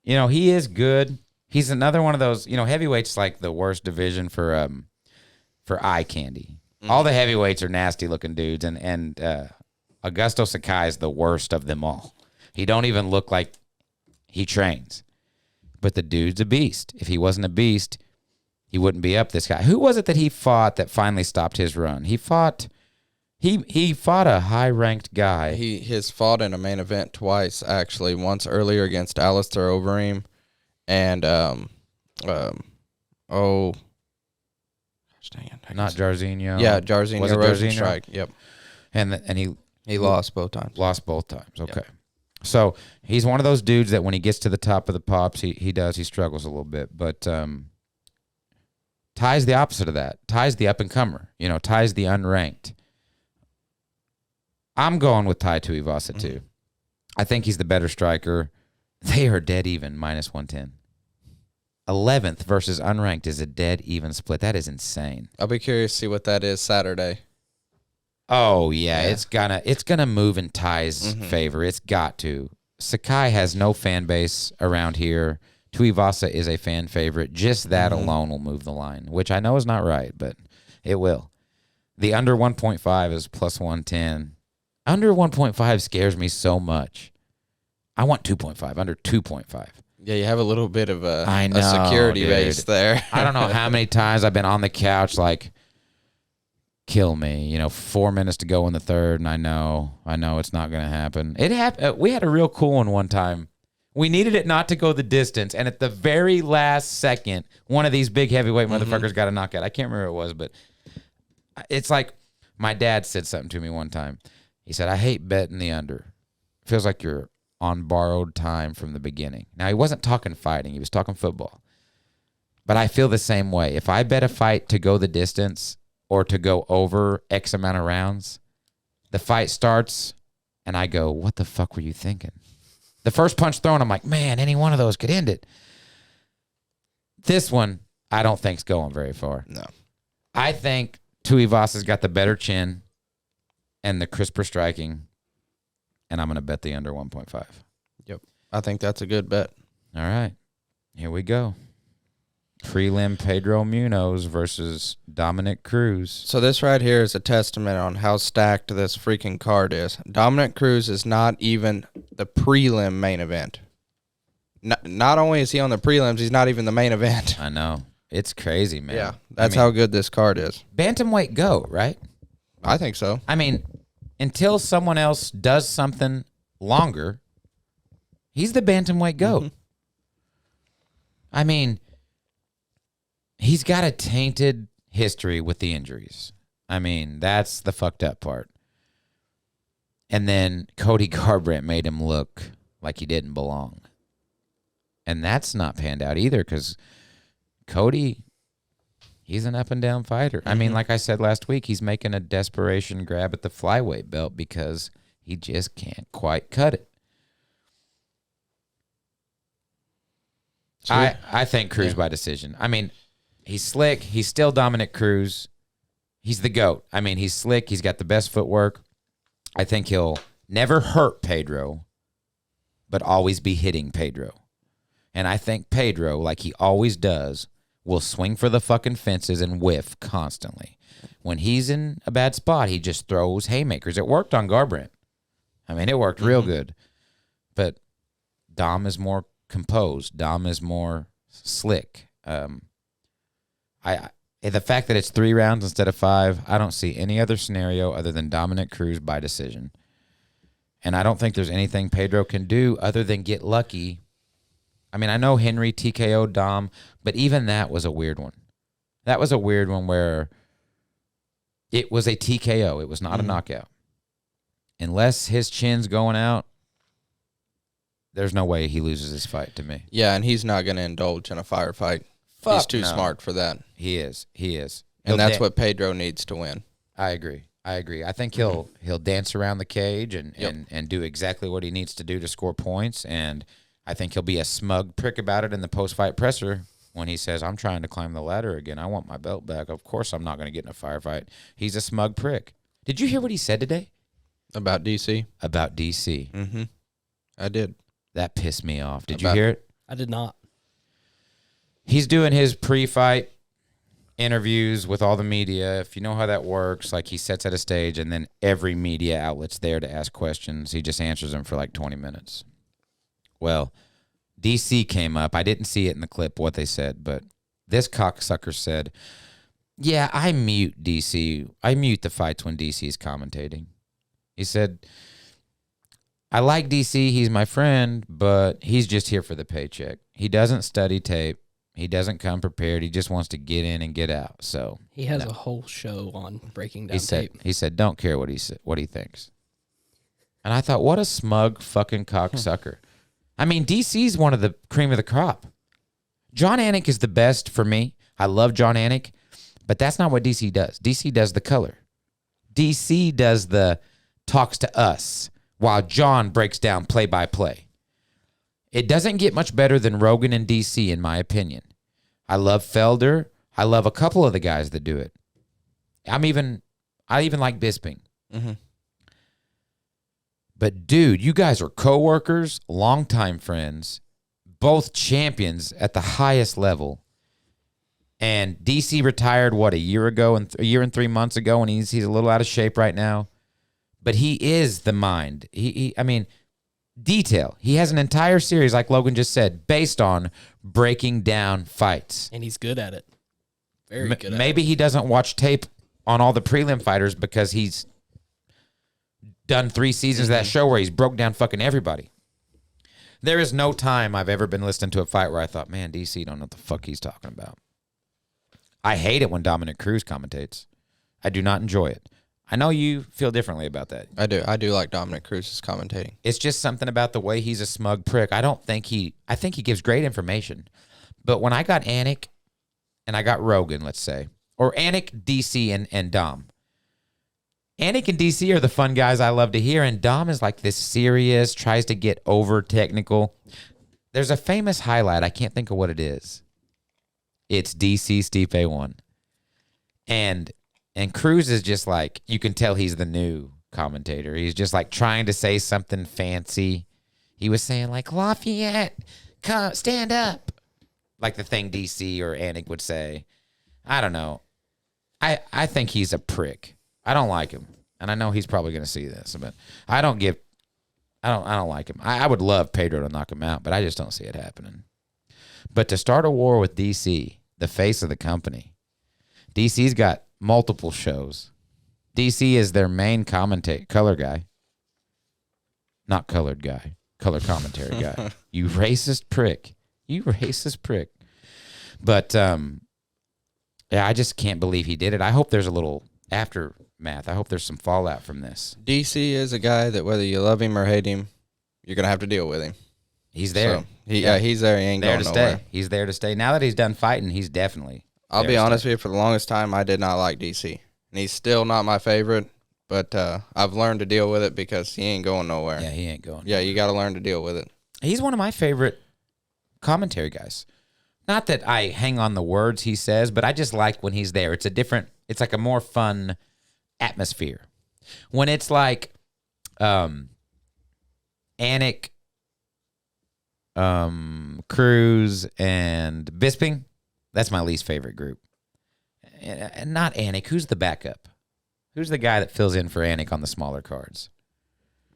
he is good. He's another one of those, heavyweight's like the worst division for eye candy. Mm. All the heavyweights are nasty looking dudes, and Augusto Sakai is the worst of them all. He don't even look like he trains. But the dude's a beast. If he wasn't a beast, he wouldn't be up this guy. Who was it that he fought that finally stopped his run? He fought a high-ranked guy. He has fought in a main event twice, actually. Once earlier against Alistair Overeem, and gosh dang it, not Jairzinho. Yeah, Jairzinho. Was it Jairzinho? Strike. Yep. And he lost both times. Lost both times. Okay. Yep. So he's one of those dudes that when he gets to the top of the pops, he struggles a little bit, but Ty's the opposite of that. Ty's the up-and-comer. Ty's the unranked. I'm going with Tai Tuivasa, too. I think he's the better striker. They are dead even, minus 110. 11th versus unranked is a dead even split. That is insane. I'll be curious to see what that is Saturday. Oh yeah. It's gonna move in Ty's favor. It's got to. Sakai has no fan base around here. Tuivasa is a fan favorite. Just that alone will move the line, which I know is not right, but it will. The under 1.5 is plus 110. Under 1.5 scares me so much. I want 2.5, under 2.5. Yeah, you have a little bit of a a security dude. base there. I don't know how many times I've been on the couch like, kill me. 4 minutes to go in the third, and I know it's not going to happen. It happened. We had a real cool one time. We needed it not to go the distance, and at the very last second, one of these big heavyweight motherfuckers got a knockout. I can't remember what it was, but it's like my dad said something to me one time. He said, I hate betting the under. Feels like you're on borrowed time from the beginning. Now, he wasn't talking fighting. He was talking football. But I feel the same way. If I bet a fight to go the distance or to go over X amount of rounds, the fight starts, and I go, what the fuck were you thinking? The first punch thrown, I'm like, man, any one of those could end it. This one, I don't think's going very far. No. I think Tuivasa's got the better chin and the crisper striking, and I'm going to bet the under 1.5. Yep. I think that's a good bet. All right. Here we go. Prelim Pedro Munoz versus Dominic Cruz. So this right here is a testament on how stacked this freaking card is. Dominic Cruz is not even the prelim main event. Not only is he on the prelims, he's not even the main event. I know. It's crazy, man. Yeah, that's how good this card is. Bantamweight go, right? I think so. I mean, until someone else does something longer, he's the bantamweight goat. I mean, he's got a tainted history with the injuries. I mean, that's the fucked up part. And then Cody Garbrandt made him look like he didn't belong. And that's not panned out either because Cody, he's an up-and-down fighter. I mean, like I said last week, he's making a desperation grab at the flyweight belt because he just can't quite cut it. I think Cruz by decision. I mean, he's slick. He's still Dominic Cruz. He's the GOAT. I mean, he's slick. He's got the best footwork. I think he'll never hurt Pedro, but always be hitting Pedro. And I think Pedro, like he always does, will swing for the fucking fences and whiff constantly. When he's in a bad spot, he just throws haymakers. It worked on Garbrandt. I mean, it worked real good. But Dom is more composed. Dom is more slick. The fact that it's 3 rounds instead of 5, I don't see any other scenario other than Dominic Cruz by decision. And I don't think there's anything Pedro can do other than get lucky. I mean, I know Henry TKO'd Dom, but even that was a weird one. That was a weird one where it was a TKO. It was not a knockout. Unless his chin's going out, there's no way he loses this fight to me. Yeah, and he's not going to indulge in a firefight. He's too smart for that. He is. And that's what Pedro needs to win. I agree. I think he'll dance around the cage and do exactly what he needs to do to score points. And I think he'll be a smug prick about it in the post-fight presser when he says, I'm trying to climb the ladder again. I want my belt back. Of course I'm not going to get in a firefight. He's a smug prick. Did you hear what he said today? About DC? About DC. Mm-hmm. I did. That pissed me off. Did you hear it? I did not. He's doing his pre-fight interviews with all the media. If you know how that works, like he sets at a stage and then every media outlet's there to ask questions. He just answers them for like 20 minutes. Well, DC came up. I didn't see it in the clip what they said, but this cocksucker said, yeah, I mute DC. I mute the fights when DC is commentating. He said, I like DC. He's my friend, but he's just here for the paycheck. He doesn't study tape. He doesn't come prepared. He just wants to get in and get out. So he has a whole show on breaking down tape. He said, don't care what he thinks. And I thought, what a smug fucking cocksucker. I mean, DC's one of the cream of the crop. John Anik is the best for me. I love John Anik, but that's not what DC does. DC does the color. DC does the talks to us while John breaks down play-by-play. It doesn't get much better than Rogan and DC, in my opinion. I love Felder. I love a couple of the guys that do it. I even like Bisping. Mm-hmm. But dude, you guys are coworkers, longtime friends, both champions at the highest level. And DC retired a year ago and a year and 3 months ago, and he's a little out of shape right now. But he is the mind. I mean, detail. He has an entire series, like Logan just said, based on breaking down fights. And he's good at it. Very good at it. Maybe he doesn't watch tape on all the prelim fighters because he's done 3 seasons of that show where he's broke down fucking everybody. There is no time I've ever been listening to a fight where I thought, man, DC don't know what the fuck he's talking about. I hate it when Dominic Cruz commentates. I do not enjoy it. I know you feel differently about that. I do. I do like Dominic Cruz's commentating. It's just something about the way he's a smug prick. I think he gives great information. But when I got Anik and I got Rogan, let's say, or Anik, DC, and Dom. Anik and DC are the fun guys I love to hear, and Dom is like this serious, tries to get over technical. There's a famous highlight. I can't think of what it is. It's DC Stipe 1. And Cruz is just like, you can tell he's the new commentator. He's just like trying to say something fancy. He was saying like, Lafayette, come, stand up. Like the thing DC or Anik would say. I don't know. I think he's a prick. I don't like him. And I know he's probably going to see this, but I don't like him. I would love Pedro to knock him out, but I just don't see it happening. But to start a war with DC, the face of the company, DC's got multiple shows. DC is their main color guy. Not colored guy. Color commentary guy. You racist prick. You racist prick. But, yeah, I just can't believe he did it. I hope there's a little aftermath. I hope there's some fallout from this. DC is a guy that whether you love him or hate him, you're going to have to deal with him. He's there. So, he's there. He ain't there going to nowhere. stay. He's there to stay. Now that he's done fighting, he's definitely I'll be honest with you, for the longest time, I did not like DC. And he's still not my favorite, but I've learned to deal with it because he ain't going nowhere. Yeah, he ain't going Yeah, nowhere. you got to learn to deal with it. He's one of my favorite commentary guys. Not that I hang on the words he says, but I just like when he's there. It's like a more fun atmosphere. When it's like Anik, Cruz, and Bisping, that's my least favorite group. And not Anik. Who's the backup? Who's the guy that fills in for Anik on the smaller cards?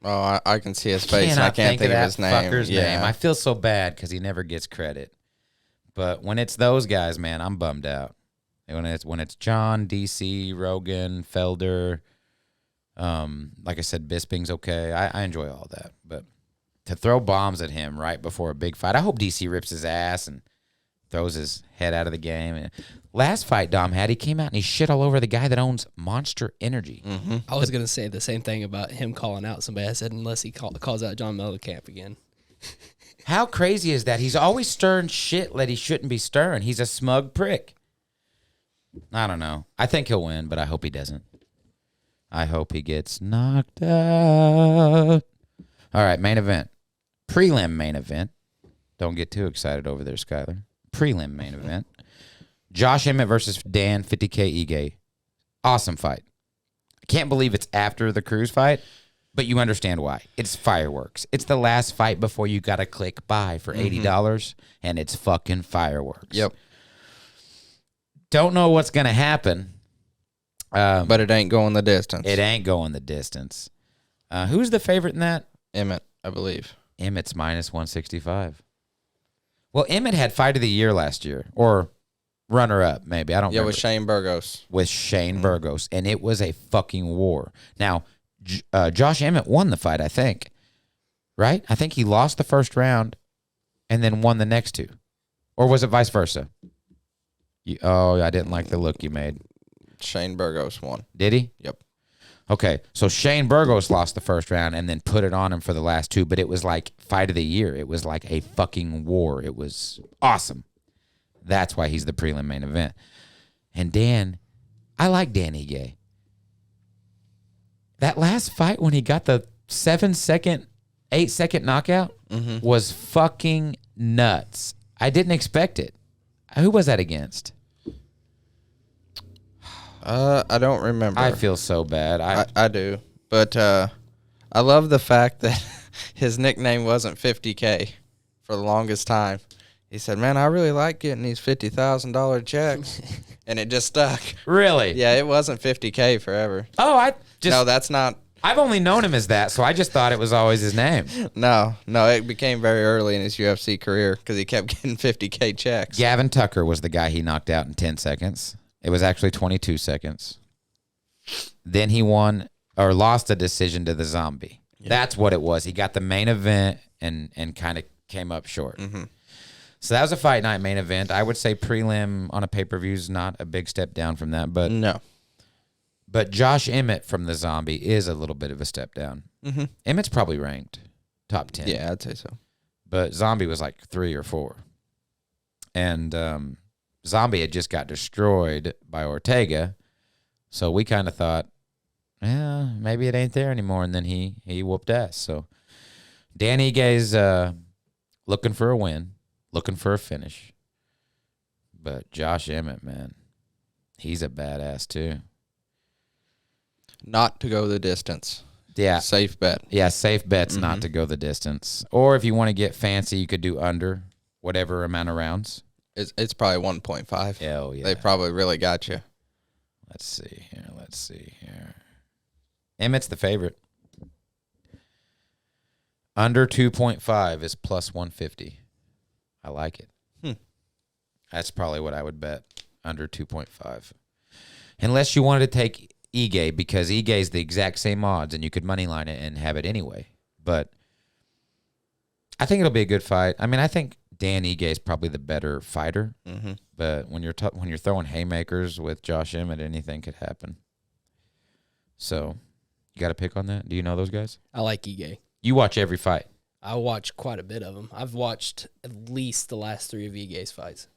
Oh, I can see his face, and I can't think of his name. Fucker's name. I feel so bad because he never gets credit. But when it's those guys, man, I'm bummed out. When it's John, DC, Rogan, Felder, like I said, Bisping's okay. I enjoy all that. But to throw bombs at him right before a big fight, I hope DC rips his ass and throws his head out of the game. And last fight Dom had, he came out and he shit all over the guy that owns Monster Energy. Mm-hmm. I was going to say the same thing about him calling out somebody. I said, unless he calls out John Mellencamp again. How crazy is that? He's always stirring shit that he shouldn't be stirring. He's a smug prick. I don't know. I think he'll win, but I hope he doesn't. I hope he gets knocked out. All right, main event. Prelim main event. Don't get too excited over there, Skyler. Prelim main event. Josh Emmett versus Dan 50K Ige. Awesome fight. I can't believe it's after the Cruz fight, but you understand why. It's fireworks. It's the last fight before you got to click buy for $80, and it's fucking fireworks. Yep. Don't know what's going to happen. But it ain't going the distance. It ain't going the distance. Who's the favorite in that? Emmett, I believe. Emmett's minus 165. Well, Emmett had fight of the year last year, or runner-up, maybe. I don't remember. Yeah, with Shane Burgos. With Shane Burgos, and it was a fucking war. Now, Josh Emmett won the fight, I think. Right? I think he lost the first round and then won the next two. Or was it vice versa? I didn't like the look you made. Shane Burgos won. Did he? Yep. Okay, so Shane Burgos lost the first round and then put it on him for the last two, but it was like fight of the year. It was like a fucking war. It was awesome. That's why he's the prelim main event. And Dan, I like Dan Ige. That last fight when he got the 7-second, 8-second knockout was fucking nuts. I didn't expect it. Who was that against? I don't remember. I feel so bad. I do. But I love the fact that his nickname wasn't 50K for the longest time. He said, man, I really like getting these $50,000 checks. And it just stuck. Really? Yeah, it wasn't 50K forever. Oh, No, that's not. I've only known him as that, so I just thought it was always his name. No, it became very early in his UFC career because he kept getting 50K checks. Gavin Tucker was the guy he knocked out in 10 seconds. It was actually 22 seconds. Then he won or lost a decision to the Zombie. Yeah. That's what it was. He got the main event and kind of came up short. Mm-hmm. So that was a fight night main event. I would say prelim on a pay-per-view is not a big step down from that, but no. But Josh Emmett from the Zombie is a little bit of a step down. Mm-hmm. Emmett's probably ranked top 10. Yeah, I'd say so. But Zombie was like 3 or 4. And Zombie had just got destroyed by Ortega. So we kind of thought, yeah, maybe it ain't there anymore. And then he whooped ass. So Dan Igue's looking for a win, looking for a finish. But Josh Emmett, man, he's a badass too. Not to go the distance. Yeah. Safe bet. Yeah, safe bet's not to go the distance. Or if you want to get fancy, you could do under whatever amount of rounds. It's probably 1.5. Hell yeah. They probably really got you. Let's see here. Emmett's the favorite. Under 2.5 is plus 150. I like it. That's probably what I would bet. Under 2.5. Unless you wanted to take Ige, because Ige is the exact same odds, and you could moneyline it and have it anyway. But I think it'll be a good fight. I mean, I think Dan Ige is probably the better fighter. Mm-hmm. But when you're throwing haymakers with Josh Emmett, anything could happen. So you got a pick on that? Do you know those guys? I like Ige. You watch every fight. I watch quite a bit of them. I've watched at least the last 3 of Ige's fights.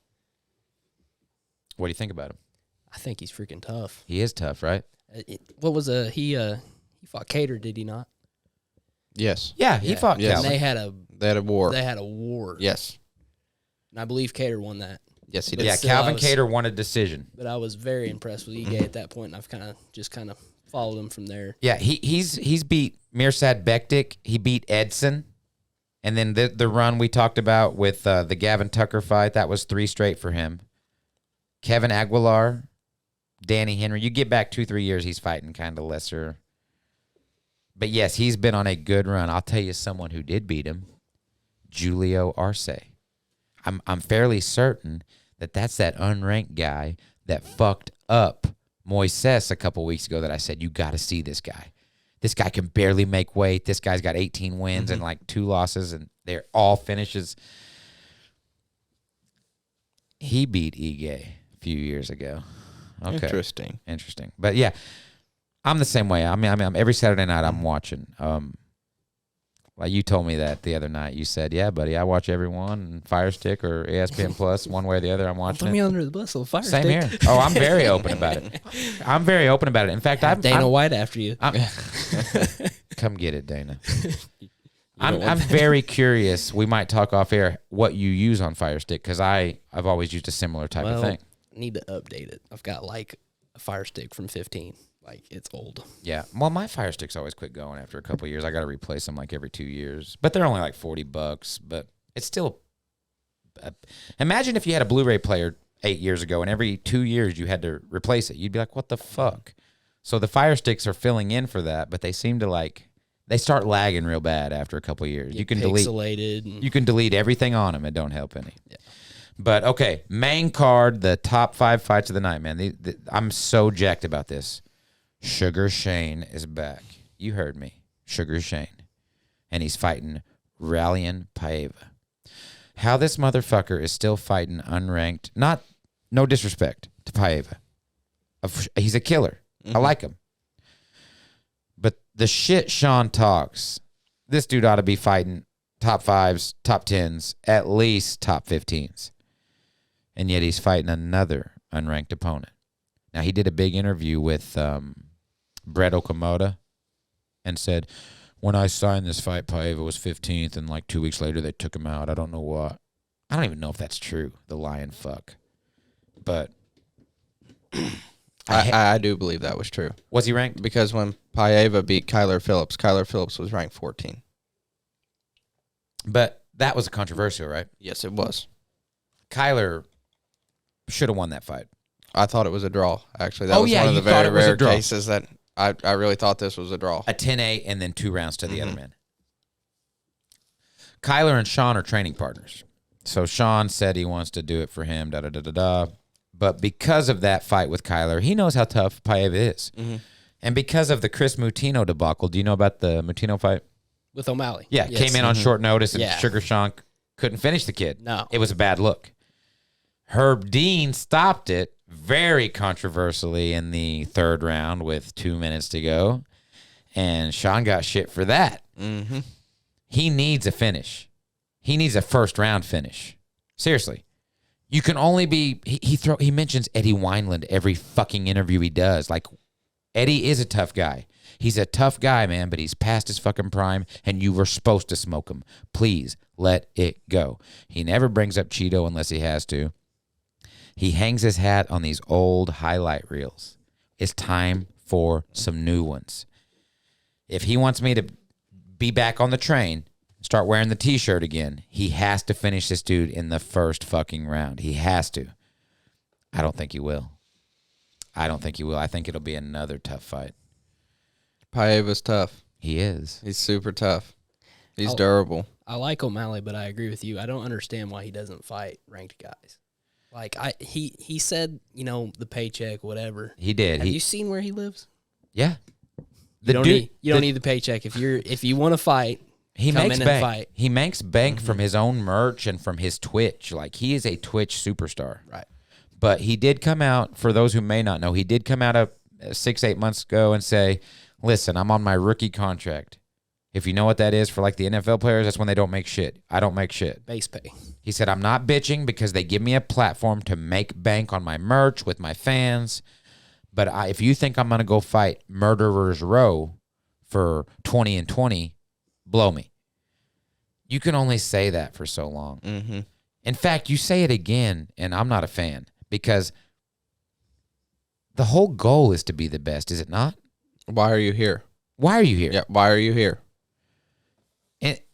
What do you think about him? I think he's freaking tough. He is tough, right? What was he fought Cater, did he not? Yes. Yeah, he fought Calvin. And they had a war. They had a war. Yes. And I believe Cater won that. Yes, he did. Yeah, Calvin Cater won a decision. But I was very impressed with Ige at that point, and I've kind of followed him from there. Yeah, he's beat Mirsad Bektic. He beat Edson. And then the run we talked about with the Gavin Tucker fight, that was 3 straight for him. Kevin Aguilar, Danny Henry. You get back 2-3 years, he's fighting kind of lesser. But yes, he's been on a good run. I'll tell you someone who did beat him, Julio Arce. I'm fairly certain that's that unranked guy that fucked up Moises a couple weeks ago that I said, you got to see this guy. This guy can barely make weight. This guy's got 18 wins and like 2 losses, and they're all finishes. He beat Ige a few years ago. Okay. Interesting. But yeah, I'm the same way. I mean, every Saturday night I'm watching. Like you told me that the other night. You said, "Yeah, buddy, I watch everyone, Fire Stick or ESPN Plus, one way or the other. I'm watching Throw me under the bus, little Fire Stick. Same here. Oh, I'm very open about it. In fact, I'm Dana White after you. Come get it, Dana. I'm very curious. We might talk off air what you use on Fire Stick, because I've always used a similar type of thing. I need to update it. I've got like a Fire Stick from 15. Like, it's old. Yeah. Well, my Fire Sticks always quit going after a couple of years. I got to replace them like every 2 years. But they're only like $40. But it's still. Imagine if you had a Blu-ray player 8 years ago, and every 2 years you had to replace it. You'd be like, what the fuck? So the Fire Sticks are filling in for that, but they seem to they start lagging real bad after a couple of years. You can delete everything on them. It don't help any. Yeah. But okay, main card, the top 5 fights of the night, man. I'm so jacked about this. Sugar Shane is back. You heard me. Sugar Shane. And he's fighting Rallian Paiva. How this motherfucker is still fighting unranked, no disrespect to Paiva. He's a killer. I like him. But the shit Sean talks, this dude ought to be fighting top 5s, top 10s, at least top 15s. And yet he's fighting another unranked opponent. Now, he did a big interview with Brett Okamoto and said, when I signed this fight, Paiva was 15th, and like 2 weeks later they took him out. I don't know what. I don't even know if that's true, the lying fuck. But I do believe that was true. Was he ranked? Because when Paiva beat Kyler Phillips was ranked 14. But that was controversial, right? Yes, it was. Kyler should have won that fight. I thought it was a draw, actually. That was one of the very rare cases that I really thought this was a draw. A 10-8 and then 2 rounds to the other man. Kyler and Sean are training partners. So Sean said he wants to do it for him, da-da-da-da-da. But because of that fight with Kyler, he knows how tough Paiva is. Mm-hmm. And because of the Chris Moutinho debacle, do you know about the Moutinho fight? With O'Malley. Yeah, yes. Came in on short notice, and Sugar Sean couldn't finish the kid. No. It was a bad look. Herb Dean stopped it very controversially in the 3rd round with 2 minutes to go, and Sean got shit for that. Mm-hmm. He needs a finish. He needs a first-round finish. Seriously. You can only be... He mentions Eddie Wineland every fucking interview he does. Like, Eddie is a tough guy. He's a tough guy, man, but he's past his fucking prime, and you were supposed to smoke him. Please let it go. He never brings up Cheeto unless he has to. He hangs his hat on these old highlight reels. It's time for some new ones. If he wants me to be back on the train, start wearing the T-shirt again, he has to finish this dude in the first fucking round. He has to. I don't think he will. I think it'll be another tough fight. Paiva's tough. He is. He's super tough. He's durable. I like O'Malley, but I agree with you. I don't understand why he doesn't fight ranked guys. Like he said, the paycheck, whatever. He did. Have you seen where he lives? Yeah. You don't need the paycheck if you want to fight. He come makes in bank. And fight. He makes bank from his own merch and from his Twitch. Like, he is a Twitch superstar. Right. But he did come out, for those who may not know, he did come out 6-8 months ago and say, listen, I'm on my rookie contract. If you know what that is for like the NFL players, that's when they don't make shit. I don't make shit. Base pay. He said, I'm not bitching because they give me a platform to make bank on my merch with my fans. But if you think I'm going to go fight Murderers Row for 20 and 20, blow me. You can only say that for so long. Mm-hmm. In fact, you say it again, and I'm not a fan because the whole goal is to be the best, is it not? Why are you here? Why are you here? Yeah, why are you here?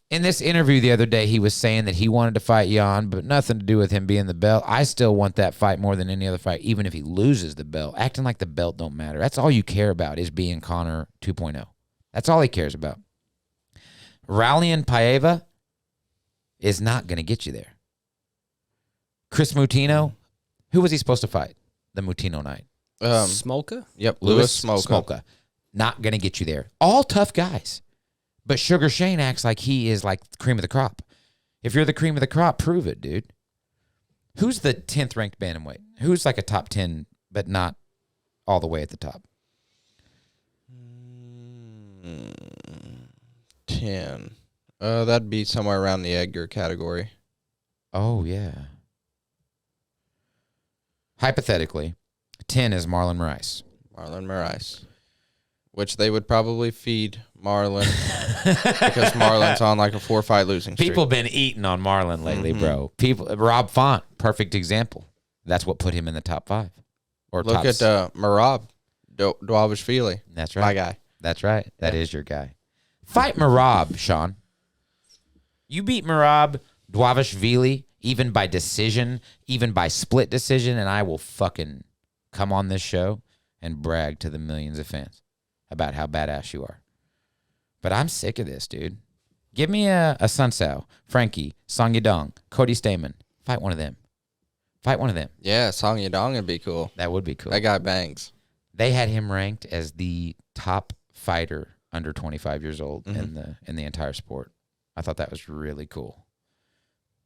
In this interview the other day, he was saying that he wanted to fight Jan, but nothing to do with him being the belt. I still want that fight more than any other fight, even if he loses the belt. Acting like the belt don't matter. That's all you care about is being Conor 2.0. That's all he cares about. Rallying Paiva is not going to get you there. Chris Moutinho, who was he supposed to fight the Moutinho night? Smolka? Yep, Louis Smolka. Not going to get you there. All tough guys. But Sugar Shane acts like he is like the cream of the crop. If you're the cream of the crop, prove it, dude. Who's the 10th ranked bantamweight? Who's like a top 10, but not all the way at the top? 10. That'd be somewhere around the Edgar category. Oh, yeah. Hypothetically, 10 is Marlon Moraes. Marlon Moraes. Which they would probably feed Marlon because Marlon's on like a 4-fight losing streak. People been eating on Marlon lately, bro. Rob Font, perfect example. That's what put him in the top 5. Or look at Merab Dvalishvili. That's right. My guy. That's right. That is your guy. Fight Merab, Sean. You beat Merab Dvalishvili even by decision, even by split decision, and I will fucking come on this show and brag to the millions of fans about how badass you are. But I'm sick of this, dude. Give me a Sun Tzu, Frankie, Song Yadong, Cody Stamen. Fight one of them. Yeah, Song Yadong would be cool. That would be cool. That guy bangs. They had him ranked as the top fighter under 25 years old in the entire sport. I thought that was really cool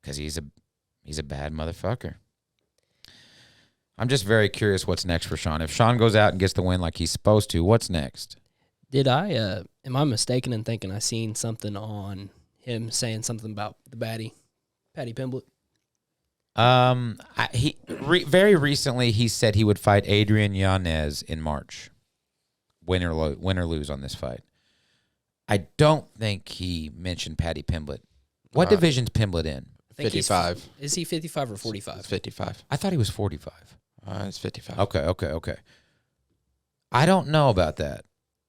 because he's a bad motherfucker. I'm just very curious what's next for Sean. If Sean goes out and gets the win like he's supposed to, what's next? Am I mistaken in thinking I seen something on him saying something about the baddie, Paddy Pimblett? Very recently he said he would fight Adrian Yanez in March, win or lose on this fight. I don't think he mentioned Paddy Pimblett. What division's Pimblett in? 55. Is he 55 or 45? 55. I thought he was 45. It's 55. Okay. I don't know about that.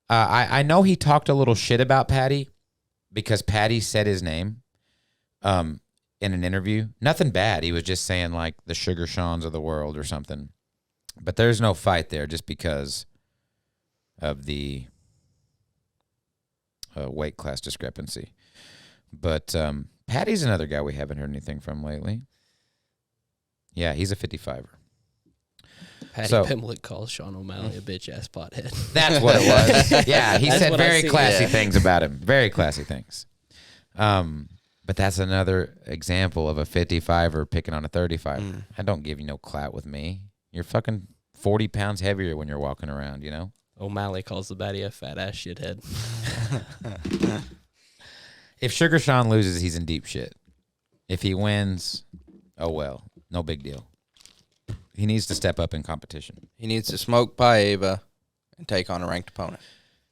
I know he talked a little shit about Patty because Patty said his name in an interview. Nothing bad. He was just saying, like, the Sugar Shawns of the world or something. But there's no fight there just because of the weight class discrepancy. But Patty's another guy we haven't heard anything from lately. Yeah, he's a 55er. Patty Pimblett calls Sean O'Malley a bitch-ass pothead. That's what it was. Yeah, he said very classy things about him. Very classy things. But that's another example of a 55er picking on a 35er. I don't give you no clout with me. You're fucking 40 pounds heavier when you're walking around, you know? O'Malley calls the baddie a fat-ass shithead. If Sugar Sean loses, he's in deep shit. If he wins, oh well. No big deal. He needs to step up in competition. He needs to smoke Paiva and take on a ranked opponent.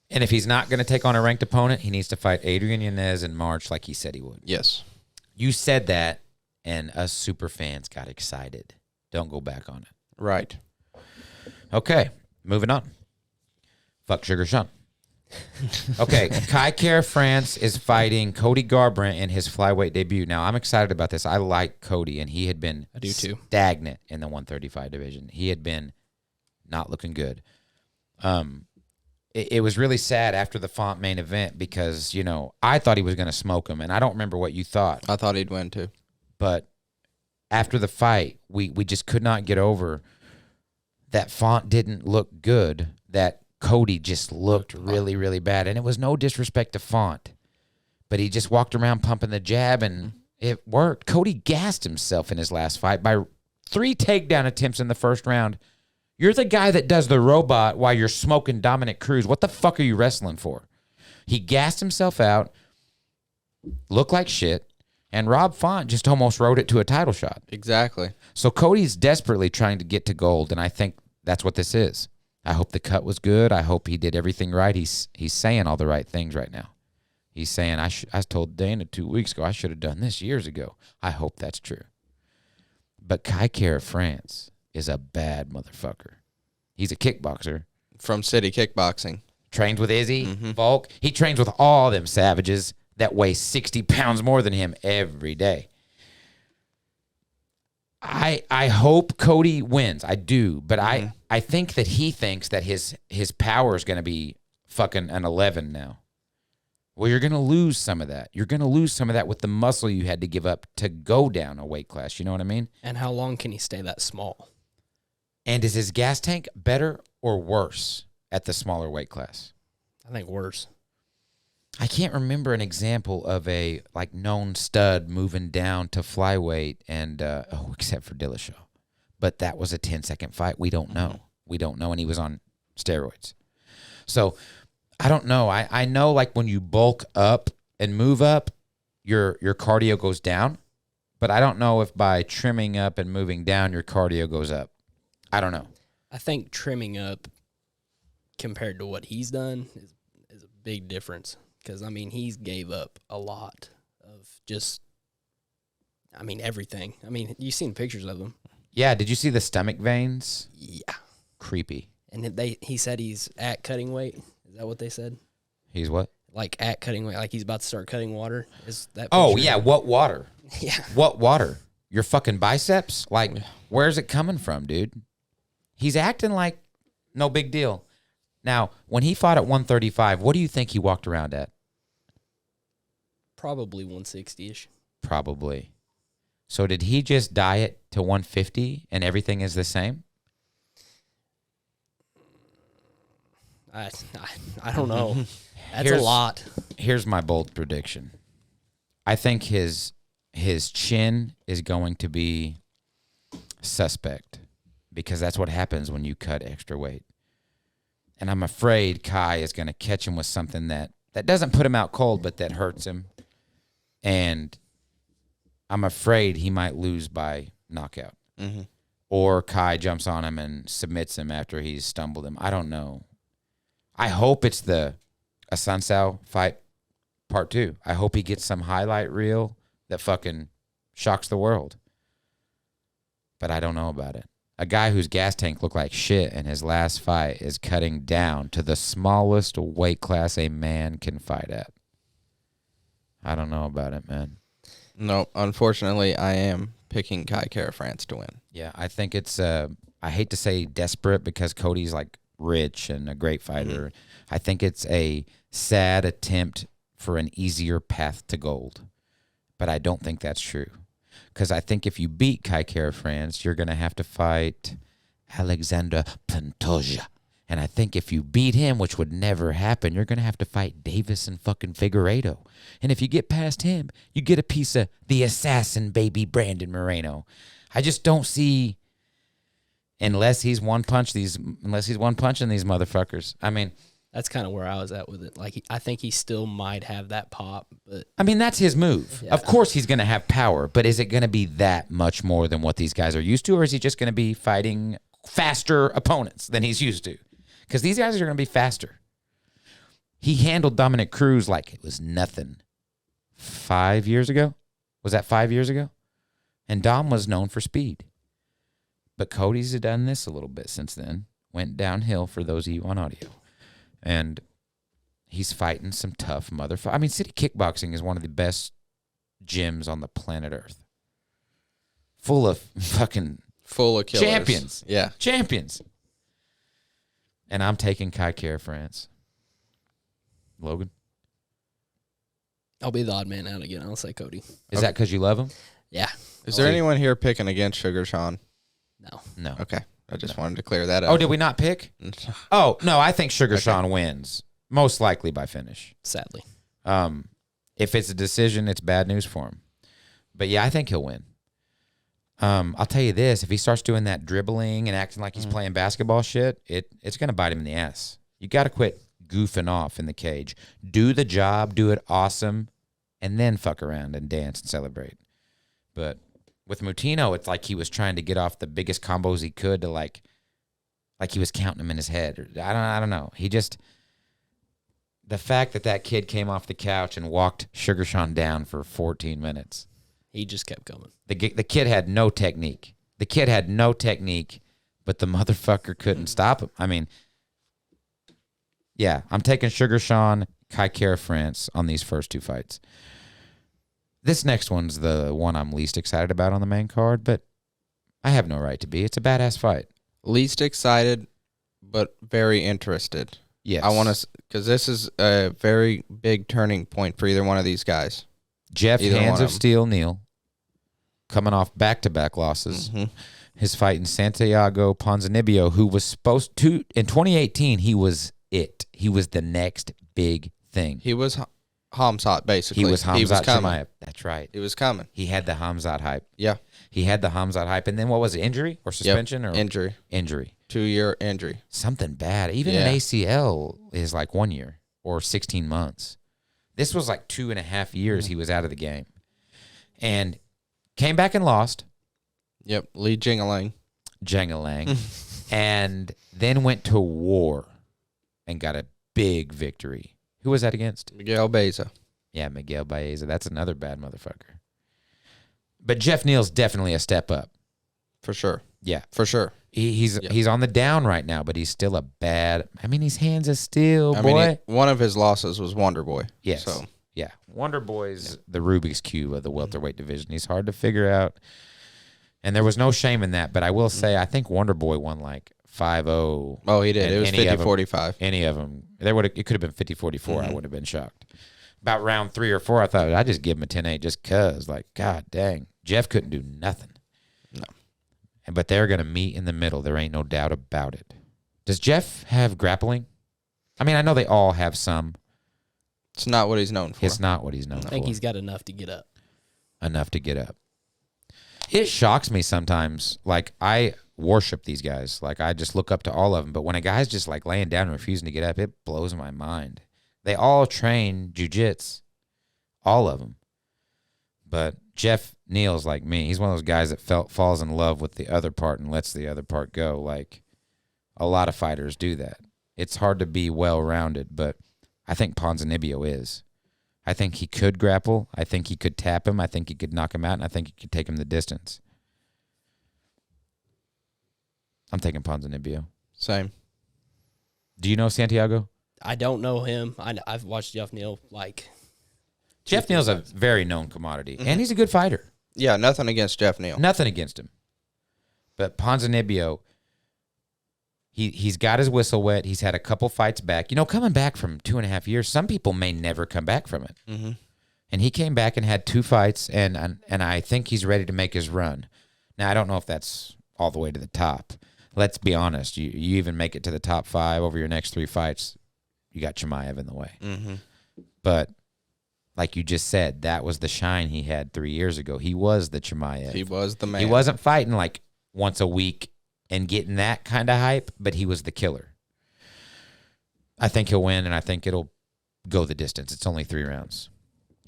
And if he's not going to take on a ranked opponent, he needs to fight Adrian Nunes in March like he said he would. Yes. You said that, and us super fans got excited. Don't go back on it. Right. Okay, moving on. Fuck Sugar Sean. Okay, Kai Kara France is fighting Cody Garbrandt in his flyweight debut. Now, I'm excited about this. I like Cody, and he had been stagnant in the 135 division. He had been not looking good. It was really sad after the Font main event because, you know, I thought he was going to smoke him, and I don't remember what you thought. I thought he'd win, too. But after the fight, we just could not get over that Font didn't look good, that Cody just looked really, really bad. And it was no disrespect to Font, but he just walked around pumping the jab, and it worked. Cody gassed himself in his last fight by 3 takedown attempts in the first round. You're the guy that does the robot while you're smoking Dominic Cruz. What the fuck are you wrestling for? He gassed himself out, looked like shit, and Rob Font just almost rode it to a title shot. Exactly. So Cody's desperately trying to get to gold, and I think that's what this is. I hope the cut was good. I hope he did everything right. He's saying all the right things right now. He's saying, I told Dana 2 weeks ago I should have done this years ago. I hope that's true. But Kai Kara France is a bad motherfucker. He's a kickboxer. From City Kickboxing. Trains with Izzy, Volk. He trains with all them savages that weigh 60 pounds more than him every day. I hope Cody wins. I do. But I think that he thinks that his power is going to be fucking an 11 now. Well, you're going to lose some of that. You're going to lose some of that with the muscle you had to give up to go down a weight class. You know what I mean? And how long can he stay that small? And is his gas tank better or worse at the smaller weight class? I think worse. I can't remember an example of a known stud moving down to flyweight and except for Dillashaw. But that was a 10-second fight. We don't know. We don't know, and he was on steroids. So I don't know. I know when you bulk up and move up, your cardio goes down. But I don't know if by trimming up and moving down, your cardio goes up. I don't know. I think trimming up compared to what he's done is a big difference. Because, he's gave up a lot of just, everything. You've seen pictures of him. Yeah, did you see the stomach veins? Yeah. Creepy. And he said he's at cutting weight. Is that what they said? He's what? At cutting weight, he's about to start cutting water. Is that? Oh, yeah, what water? Yeah. What water? Your fucking biceps? Where's it coming from, dude? He's acting like no big deal. Now, when he fought at 135, what do you think he walked around at? Probably 160-ish. Probably. So did he just diet to 150 and everything is the same? I don't know. That's a lot. Here's my bold prediction. I think his chin is going to be suspect because that's what happens when you cut extra weight. And I'm afraid Kai is going to catch him with something that doesn't put him out cold, but that hurts him. And I'm afraid he might lose by knockout. Mm-hmm. Or Kai jumps on him and submits him after he's stumbled him. I don't know. I hope it's the Assunção fight part 2. I hope he gets some highlight reel that fucking shocks the world. But I don't know about it. a guy whose gas tank looked like shit in his last fight is cutting down to the smallest weight class a man can fight at. I don't know about it, man. No, unfortunately, I am picking Kai Kara France to win. Yeah, I think it's, I hate to say desperate because Cody's like rich and a great fighter. Mm-hmm. I think it's a sad attempt for an easier path to gold. But I don't think that's true. Because I think if you beat Kai Kara France, you're going to have to fight Alexander Pantoja. And I think if you beat him, which would never happen, you're going to have to fight Davis and fucking Figueiredo. And if you get past him, you get a piece of the assassin baby Brandon Moreno. I just don't see, unless he's one punching these motherfuckers. I mean, that's kind of where I was at with it. Like, I think he still might have that pop, but I mean, that's his move. Yeah. Of course he's going to have power, but is it going to be that much more than what these guys are used to, or is he just going to be fighting faster opponents than he's used to? Because these guys are going to be faster. He handled Dominic Cruz like it was nothing 5 years ago. Was that 5 years ago? And Dom was known for speed. But Cody's done this a little bit since then. Went downhill for those of you on audio. And he's fighting some tough motherfuckers. I mean, City Kickboxing is one of the best gyms on the planet Earth. Full of killers. Champions. Yeah. Champions. And I'm taking Kai Kara France. Logan? I'll be the odd man out again. I'll say Cody. Is that because you love him? Yeah. Is there anyone here picking against Sugar Sean? No. Okay. I just wanted to clear that up. Oh, did we not pick? Oh, no, I think Sugar Sean wins. Most likely by finish. Sadly. If it's a decision, it's bad news for him. But yeah, I think he'll win. I'll tell you this, if he starts doing that dribbling and acting like he's playing basketball shit, it's going to bite him in the ass. You got to quit goofing off in the cage. Do the job, do it awesome, and then fuck around and dance and celebrate. But with Moutinho, it's like he was trying to get off the biggest combos he could to like he was counting them in his head. I don't know. He just, the fact that kid came off the couch and walked Sugar Sean down for 14 minutes. He just kept going. The kid had no technique. The kid had no technique, but the motherfucker couldn't stop him. I mean, yeah, I'm taking Sugar Sean, Kai Kara France on these first two fights. This next one's the one I'm least excited about on the main card, but I have no right to be. It's a badass fight. Least excited, but very interested. Yes. I want to, because this is a very big turning point for either one of these guys. Jeff Hands of Steel Neal, coming off back-to-back losses. Mm-hmm. His fight in Santiago Ponzinibbio, who was supposed to, in 2018, he was it. He was the next big thing. He was Hamzat, basically. He was Hamzat Chimaev. That's right. He was coming. He had the Hamzat hype. Yeah. He had the Hamzat hype. And then what was it, injury or suspension? Yep. Or Injury. 2-year injury. Something bad. Even an ACL is like 1 year or 16 months. This was like 2.5 years he was out of the game. And came back and lost. Yep. Lee Jingalang. And then went to war and got a big victory. Who was that against? Miguel Baeza. Yeah, Miguel Baeza. That's another bad motherfucker. But Jeff Neal's definitely a step up. For sure. Yeah. For sure. He's on the down right now, but he's still a bad. I mean, his hands are still, boy. One of his losses was Wonder Boy. Yes. So. Yeah. Wonder Boy's the Rubik's Cube of the welterweight division. He's hard to figure out. And there was no shame in that, but I will say I think Wonder Boy won like 5-0. Oh, he did. It was 50-45. Any of them. It could have been 50-44. I would have been shocked. About round 3 or 4, I thought I'd just give him a 10-8 just because. Like, God dang. Jeff couldn't do nothing. No. But they're going to meet in the middle. There ain't no doubt about it. Does Jeff have grappling? I mean, I know they all have some. It's not what he's known for. It's not what he's known for. I think he's got enough to get up. Enough to get up. It shocks me sometimes. Like, I worship these guys. Like, I just look up to all of them. But when a guy's just, like, laying down and refusing to get up, it blows my mind. They all train jiu-jitsu. All of them. But Jeff Neal's like me. He's one of those guys that falls in love with the other part and lets the other part go. Like, a lot of fighters do that. It's hard to be well-rounded, but I think Ponzinibbio is. I think he could grapple. I think he could tap him. I think he could knock him out, and I think he could take him the distance. I'm taking Ponzinibbio. Same. Do you know Santiago? I don't know him. I've watched Jeff Neal like. Jeff Neal's a very known commodity, and he's a good fighter. Yeah, nothing against Jeff Neal. Nothing against him. But Ponzinibbio, he's got his whistle wet. He's had a couple fights back. You know, coming back from 2.5 years, some people may never come back from it. Mm-hmm. And he came back and had 2 fights, and I think he's ready to make his run. Now, I don't know if that's all the way to the top. Let's be honest. You even make it to the top 5 over your next 3 fights, you got Chimaev in the way. Mm-hmm. But like you just said, that was the shine he had 3 years ago. He was the Chimaev. He was the man. He wasn't fighting like once a week and getting that kind of hype, but he was the killer. I think he'll win, and I think it'll go the distance. It's only 3 rounds.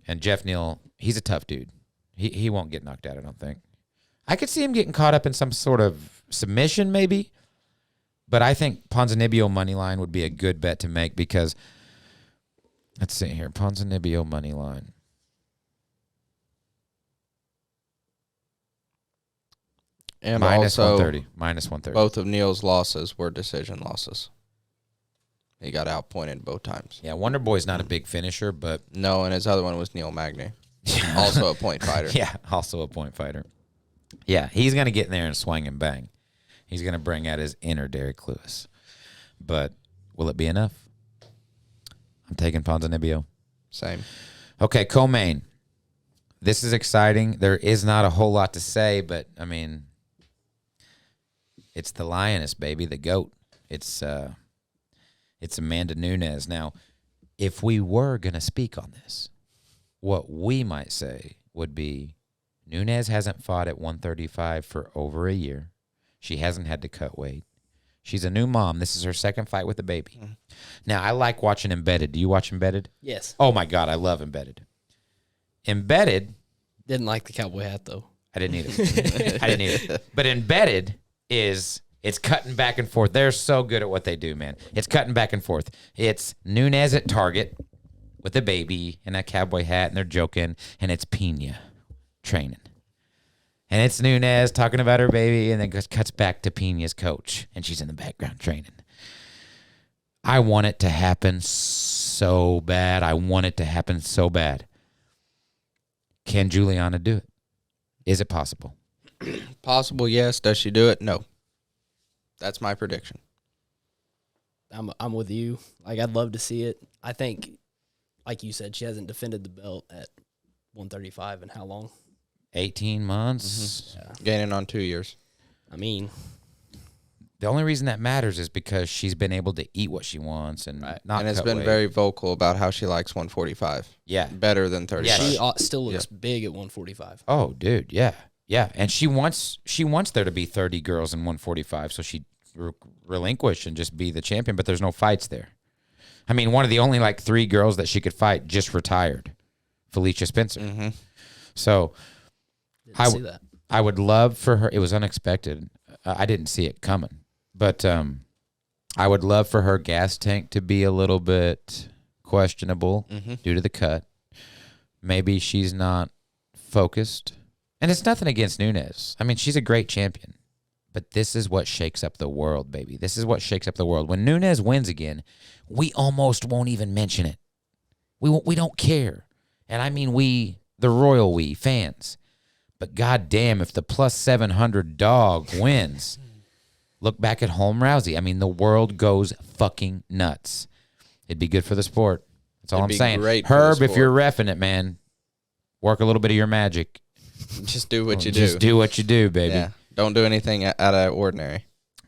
And Jeff Neal, he's a tough dude. He won't get knocked out, I don't think. I could see him getting caught up in some sort of submission maybe, but I think Ponzinibbio money line would be a good bet to make because, let's see here, Ponzinibbio money line. And minus also, 130. Minus 130. both of Neal's losses were decision losses. He got outpointed both times. Yeah, Wonder Boy's not a big finisher, but No, and his other one was Neil Magny, also a point fighter. yeah, also a point fighter. Yeah, he's going to get in there and swing and bang. He's going to bring out his inner Derrick Lewis. But will it be enough? I'm taking Ponzinibbio. Same. Okay, co-main. This is exciting. There is not a whole lot to say, but, I mean, it's the lioness, baby, the goat. It's Amanda Nunes. Now, if we were going to speak on this, what we might say would be Nunez hasn't fought at 135 for over a year. She hasn't had to cut weight. She's a new mom. This is her second fight with a baby. Mm-hmm. Now, I like watching Embedded. Do you watch Embedded? Yes. Oh, my God. I love Embedded. Embedded. Didn't like the cowboy hat, though. I didn't either. But Embedded is, it's cutting back and forth. They're so good at what they do, man. It's cutting back and forth. It's Nunez at Target with a baby and a cowboy hat, and they're joking, and it's Pena training. And it's Nunez talking about her baby, and then cuts back to Pena's coach, and she's in the background training. I want it to happen so bad. Can Juliana do it? Is it possible? Possible, yes. Does she do it? No. That's my prediction. I'm with you. Like, I'd love to see it. I think, like you said, she hasn't defended the belt at 135 in how long? 18 months. Mm-hmm. Yeah. Gaining on 2 years. I mean, the only reason that matters is because she's been able to eat what she wants and not and has cut been weight. very vocal about how she likes 145. Yeah. Better than 35. she still looks big at 145. Oh, dude, yeah. Yeah, and she wants there to be 30 girls in 145 so she relinquish and just be the champion, but there's no fights there. I mean, one of the only like 3 girls that she could fight just retired, Felicia Spencer. Mm-hmm. So Didn't see that. I would love for her. It was unexpected. I didn't see it coming, but I would love for her gas tank to be a little bit questionable due to the cut. Maybe she's not focused. And it's nothing against Nunes. I mean, she's a great champion. But this is what shakes up the world, baby. This is what shakes up the world. When Nunes wins again, we almost won't even mention it. We don't care. And I mean we, the royal we, fans. But goddamn, if the plus 700 dog wins, look back at Home Rousey. I mean, the world goes fucking nuts. It'd be good for the sport. That's all I'm saying. Herb, if you're reffing it, man, work a little bit of your magic. Just do what you do. Just do what you do, baby. Yeah. Don't do anything out of ordinary.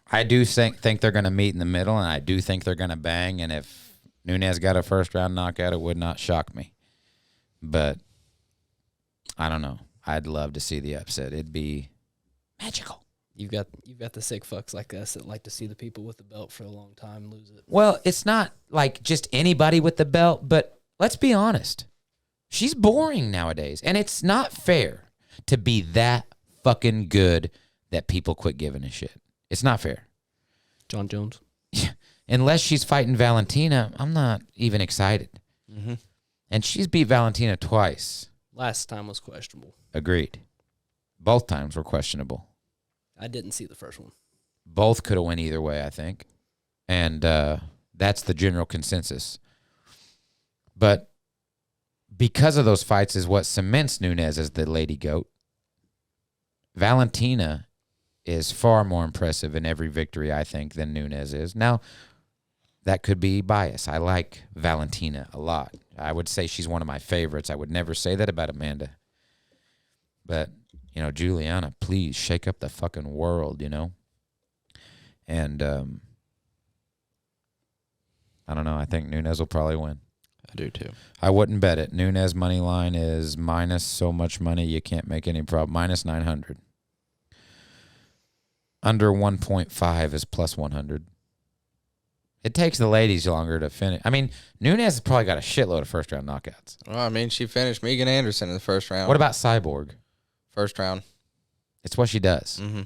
I do think they're going to meet in the middle, and I do think they're going to bang. And if Nunez got a first-round knockout, it would not shock me. But I don't know. I'd love to see the upset. It'd be magical. You've got the sick fucks like us that like to see the people with the belt for a long time lose it. Well, it's not like just anybody with the belt, but let's be honest. She's boring nowadays, and it's not fair to be that fucking good that people quit giving a shit. It's not fair. John Jones. Unless she's fighting Valentina, I'm not even excited. Mm-hmm. And she's beat Valentina twice. Last time was questionable. Agreed. Both times were questionable. I didn't see the first one. Both could have went either way, I think. And that's the general consensus. But because of those fights is what cements Nunes as the lady GOAT. Valentina is far more impressive in every victory, I think, than Nunes is. Now, that could be bias. I like Valentina a lot. I would say she's one of my favorites. I would never say that about Amanda. But, Juliana, please shake up the fucking world, And I don't know. I think Nunes will probably win. I do too. I wouldn't bet it. Nunes money line is minus so much money you can't make any problem. Minus 900. Under 1.5 is plus 100. It takes the ladies longer to finish. I mean, Nunes has probably got a shitload of first-round knockouts. Well, I mean, she finished Megan Anderson in the first round. What about Cyborg? First round. It's what she does. Mm-hmm.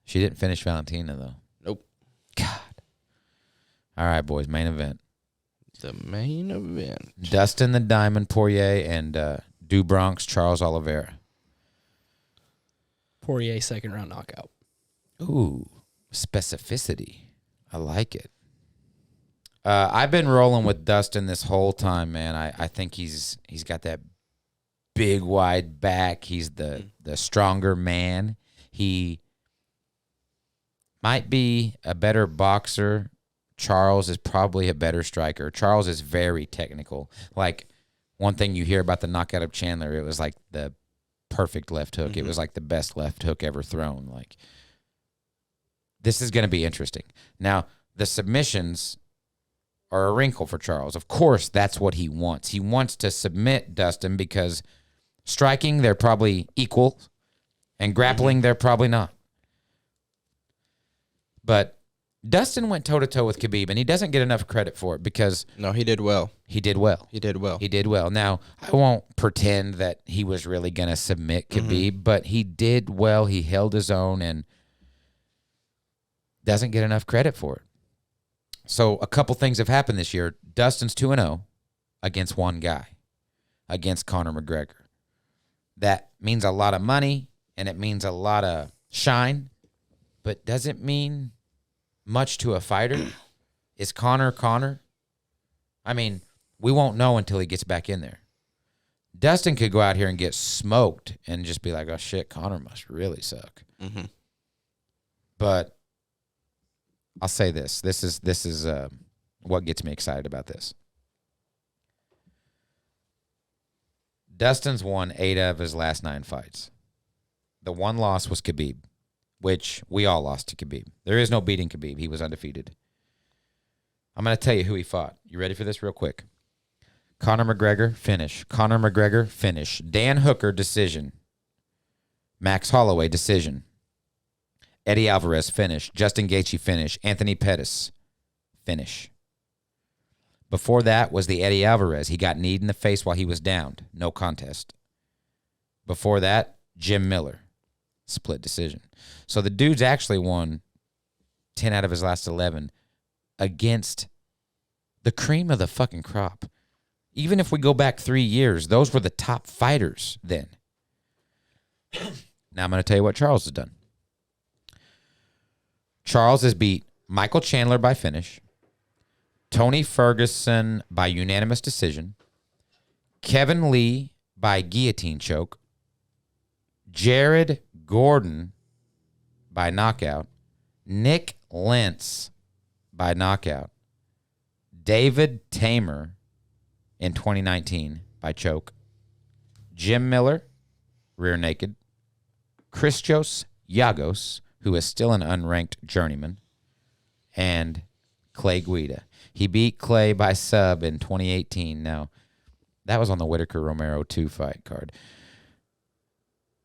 She didn't finish Valentina, though. Nope. God. All right, boys, main event. The main event. Dustin the Diamond Poirier and Du Bronx Charles Oliveira. Poirier second-round knockout. Ooh, specificity. I like it. I've been rolling with Dustin this whole time, man. I think he's got that big, wide back. He's the stronger man. He might be a better boxer. Charles is probably a better striker. Charles is very technical. Like, one thing you hear about the knockout of Chandler, it was like the perfect left hook. Mm-hmm. It was like the best left hook ever thrown. Like, this is going to be interesting. Now, the submissions are a wrinkle for Charles. Of course, that's what he wants. He wants to submit Dustin because striking, they're probably equal, and grappling, they're probably not. But Dustin went toe-to-toe with Khabib, and he doesn't get enough credit for it because... No, he did well. He did well. He did well. He did well. Now, I won't pretend that he was really going to submit Khabib, but he did well. He held his own and doesn't get enough credit for it. So a couple things have happened this year. Dustin's 2-0 against one guy, against Conor McGregor. That means a lot of money, and it means a lot of shine, but doesn't mean much to a fighter. Is Conor? I mean, we won't know until he gets back in there. Dustin could go out here and get smoked and just be like, oh, shit, Conor must really suck. Mm-hmm. But I'll say this. This is what gets me excited about this. Dustin's won 8 of his last 9 fights. The one loss was Khabib, which we all lost to Khabib. There is no beating Khabib. He was undefeated. I'm going to tell you who he fought. You ready for this real quick? Conor McGregor, finish. Conor McGregor, finish. Dan Hooker, decision. Max Holloway, decision. Eddie Alvarez, finish. Justin Gaethje, finish. Anthony Pettis, finish. Before that was the Eddie Alvarez. He got kneed in the face while he was downed. No contest. Before that, Jim Miller, split decision. So the dude's actually won 10 out of his last 11 against the cream of the fucking crop. Even if we go back 3 years, those were the top fighters then. Now I'm going to tell you what Charles has done. Charles has beat Michael Chandler by finish, Tony Ferguson by unanimous decision, Kevin Lee by guillotine choke, Jared Gordon by knockout, Nick Lentz by knockout, David Tamer in 2019 by choke, Jim Miller, rear naked, Christos Yagos, who is still an unranked journeyman, and Clay Guida. He beat Clay by sub in 2018. Now, that was on the Whitaker-Romero 2 fight card.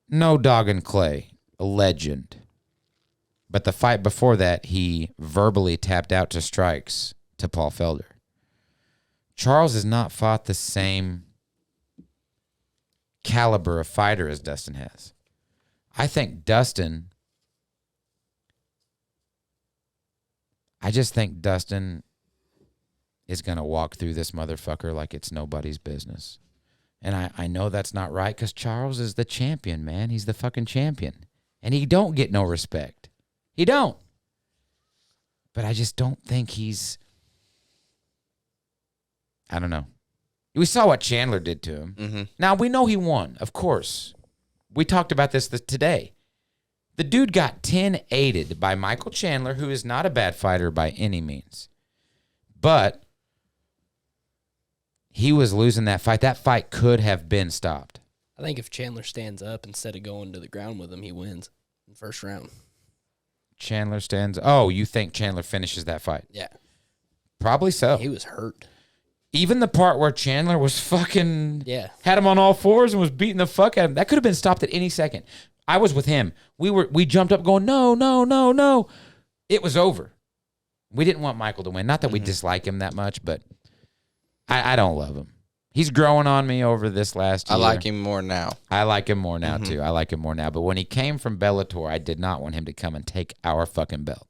No dogging Clay, a legend. But the fight before that, he verbally tapped out to strikes to Paul Felder. Charles has not fought the same caliber of fighter as Dustin has. I think Dustin... I just think Dustin is going to walk through this motherfucker like it's nobody's business. And I know that's not right because Charles is the champion, man. He's the fucking champion. And he don't get no respect. He don't. But I just don't think he's... I don't know. We saw what Chandler did to him. Mm-hmm. Now, we know he won, of course. We talked about this today. The dude got 10-8'd by Michael Chandler, who is not a bad fighter by any means. But he was losing that fight. That fight could have been stopped. I think if Chandler stands up instead of going to the ground with him, he wins in the first round. Chandler stands... Oh, you think Chandler finishes that fight? Yeah. Probably so. He was hurt. Even the part where Chandler was fucking... Yeah. Had him on all fours and was beating the fuck out of him. That could have been stopped at any second. I was with him. We jumped up going, no, no, no, no. It was over. We didn't want Michael to win. Not that we dislike him that much, but I don't love him. He's growing on me over this last year. I like him more now. I like him more now, too. I like him more now. But when he came from Bellator, I did not want him to come and take our fucking belt.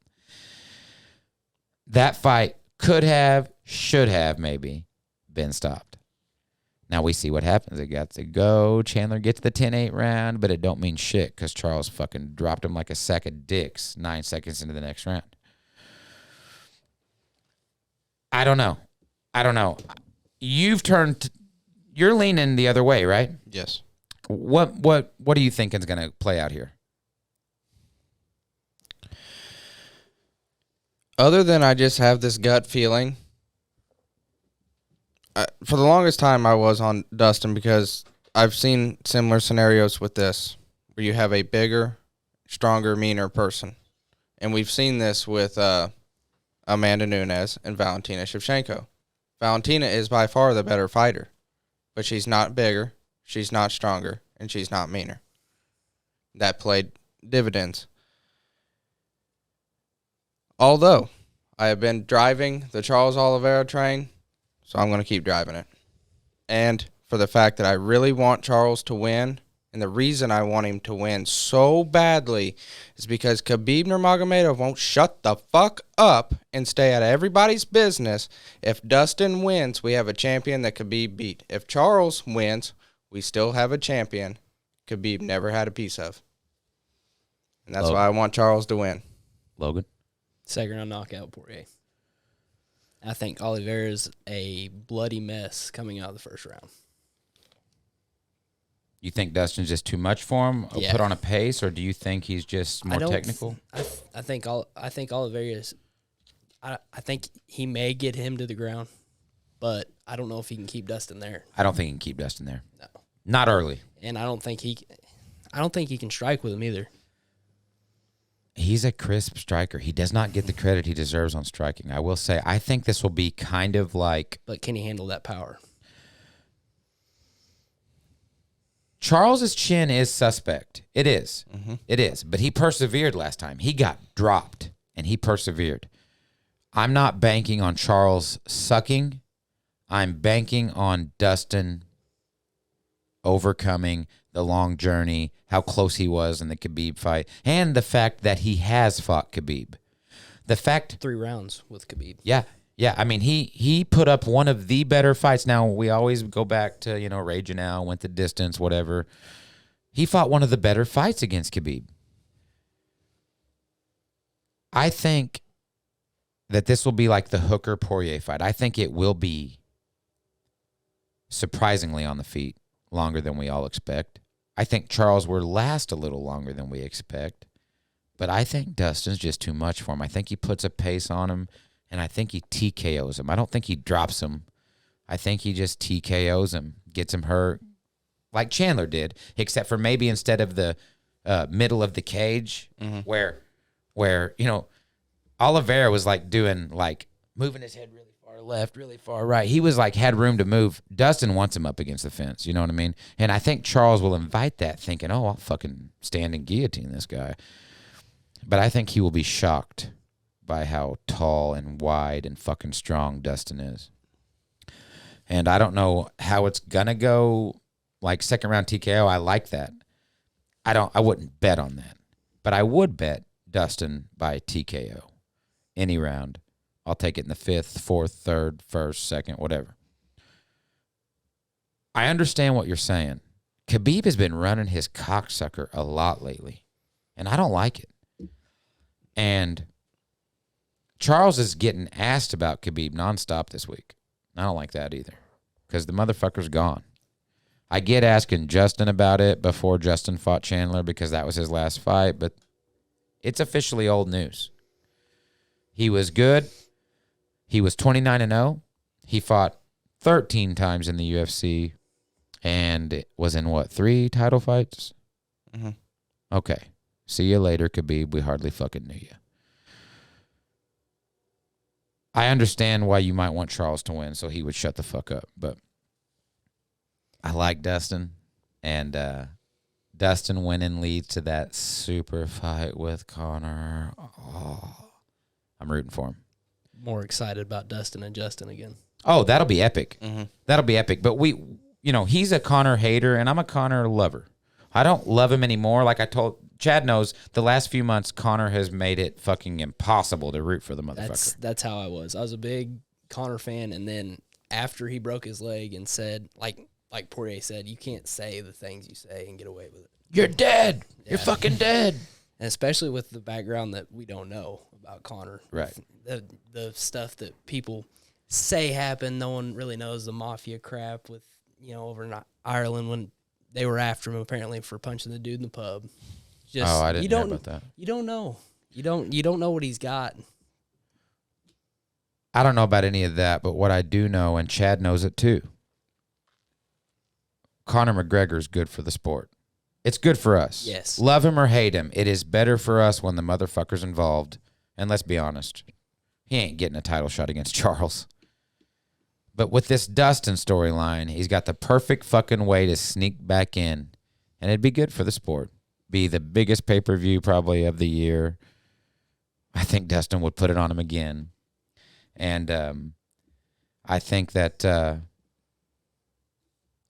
That fight could have, should have maybe been stopped. Now we see what happens. It got to go. Chandler gets the 10-8 round, but it don't mean shit because Charles fucking dropped him like a sack of dicks 9 seconds into the next round. I don't know. You're leaning the other way, right? Yes. What do you think is going to play out here? Other than I just have this gut feeling, for the longest time I was on Dustin because I've seen similar scenarios with this where you have a bigger, stronger, meaner person. And we've seen this with Amanda Nunes and Valentina Shivchenko. Valentina is by far the better fighter, but she's not bigger, she's not stronger, and she's not meaner. That played dividends. Although I have been driving the Charles Oliveira train, so I'm going to keep driving it. And for the fact that I really want Charles to win, and the reason I want him to win so badly is because Khabib Nurmagomedov won't shut the fuck up and stay out of everybody's business. If Dustin wins, we have a champion that Khabib beat. If Charles wins, we still have a champion Khabib never had a piece of. And that's why I want Charles to win. Logan? Second round knockout, Poirier. I think Oliveira's a bloody mess coming out of the first round. You think Dustin's just too much for him? Yeah. Put on a pace, or do you think he's just more technical? I think Oliveira's. I think he may get him to the ground, but I don't know if he can keep Dustin there. I don't think he can keep Dustin there. No, not early. And I don't think he can strike with him either. He's a crisp striker. He does not get the credit he deserves on striking. I will say, I think this will be kind of like... But can he handle that power? Charles's chin is suspect. It is. Mm-hmm. It is. But he persevered last time. He got dropped, and he persevered. I'm not banking on Charles sucking. I'm banking on Dustin overcoming the long journey, how close he was in the Khabib fight, and the fact that he has fought Khabib. The fact... 3 rounds with Khabib. Yeah. Yeah, I mean, he put up one of the better fights. Now, we always go back to, Ray Janelle, went the distance, whatever. He fought one of the better fights against Khabib. I think that this will be like the Hooker-Poirier fight. I think it will be surprisingly on the feet, longer than we all expect. I think Charles will last a little longer than we expect. But I think Dustin's just too much for him. I think he puts a pace on him, and I think he TKOs him. I don't think he drops him. I think he just TKOs him, gets him hurt, like Chandler did, except for maybe instead of the middle of the cage, where Oliveira was like doing like moving his head really far left, really far right. He was like had room to move. Dustin wants him up against the fence. You know what I mean? And I think Charles will invite that, thinking, "Oh, I'll fucking stand and guillotine this guy." But I think he will be shocked by how tall and wide and fucking strong Dustin is. And I don't know how it's gonna go. Like second round TKO, I like that. I wouldn't bet on that, but I would bet Dustin by TKO any round. I'll take it in the 5th, 4th, 3rd, 1st, 2nd, whatever. I understand what you're saying. Khabib has been running his cocksucker a lot lately, and I don't like it. And Charles is getting asked about Khabib nonstop this week. I don't like that either because the motherfucker's gone. I get asking Justin about it before Justin fought Chandler because that was his last fight, but it's officially old news. He was good. He was 29-0. He fought 13 times in the UFC and it was in, 3 title fights? Mm-hmm. Okay. See you later, Khabib. We hardly fucking knew you. I understand why you might want Charles to win, so he would shut the fuck up. But I like Dustin, and Dustin winning leads to that super fight with Conor. Oh, I'm rooting for him. More excited about Dustin and Justin again. Oh, that'll be epic. Mm-hmm. That'll be epic. But he's a Conor hater, and I'm a Conor lover. I don't love him anymore. Like I told Chad knows, the last few months, Conor has made it fucking impossible to root for the motherfucker. That's how I was. I was a big Conor fan, and then after he broke his leg and said, like Poirier said, you can't say the things you say and get away with it. You're dead. Yeah. You're fucking dead. And especially with the background that we don't know about Conor. Right. The stuff that people say happened, no one really knows, the mafia crap with, over in Ireland when they were after him apparently for punching the dude in the pub. I didn't know about that. You don't know. You don't know what he's got. I don't know about any of that, but what I do know, and Chad knows it too, Conor McGregor's good for the sport. It's good for us. Yes. Love him or hate him, it is better for us when the motherfucker's involved. And let's be honest, he ain't getting a title shot against Charles. But with this Dustin storyline, he's got the perfect fucking way to sneak back in, and it'd be good for the sport. Be the biggest pay-per-view probably of the year. I think Dustin would put it on him again. And I think that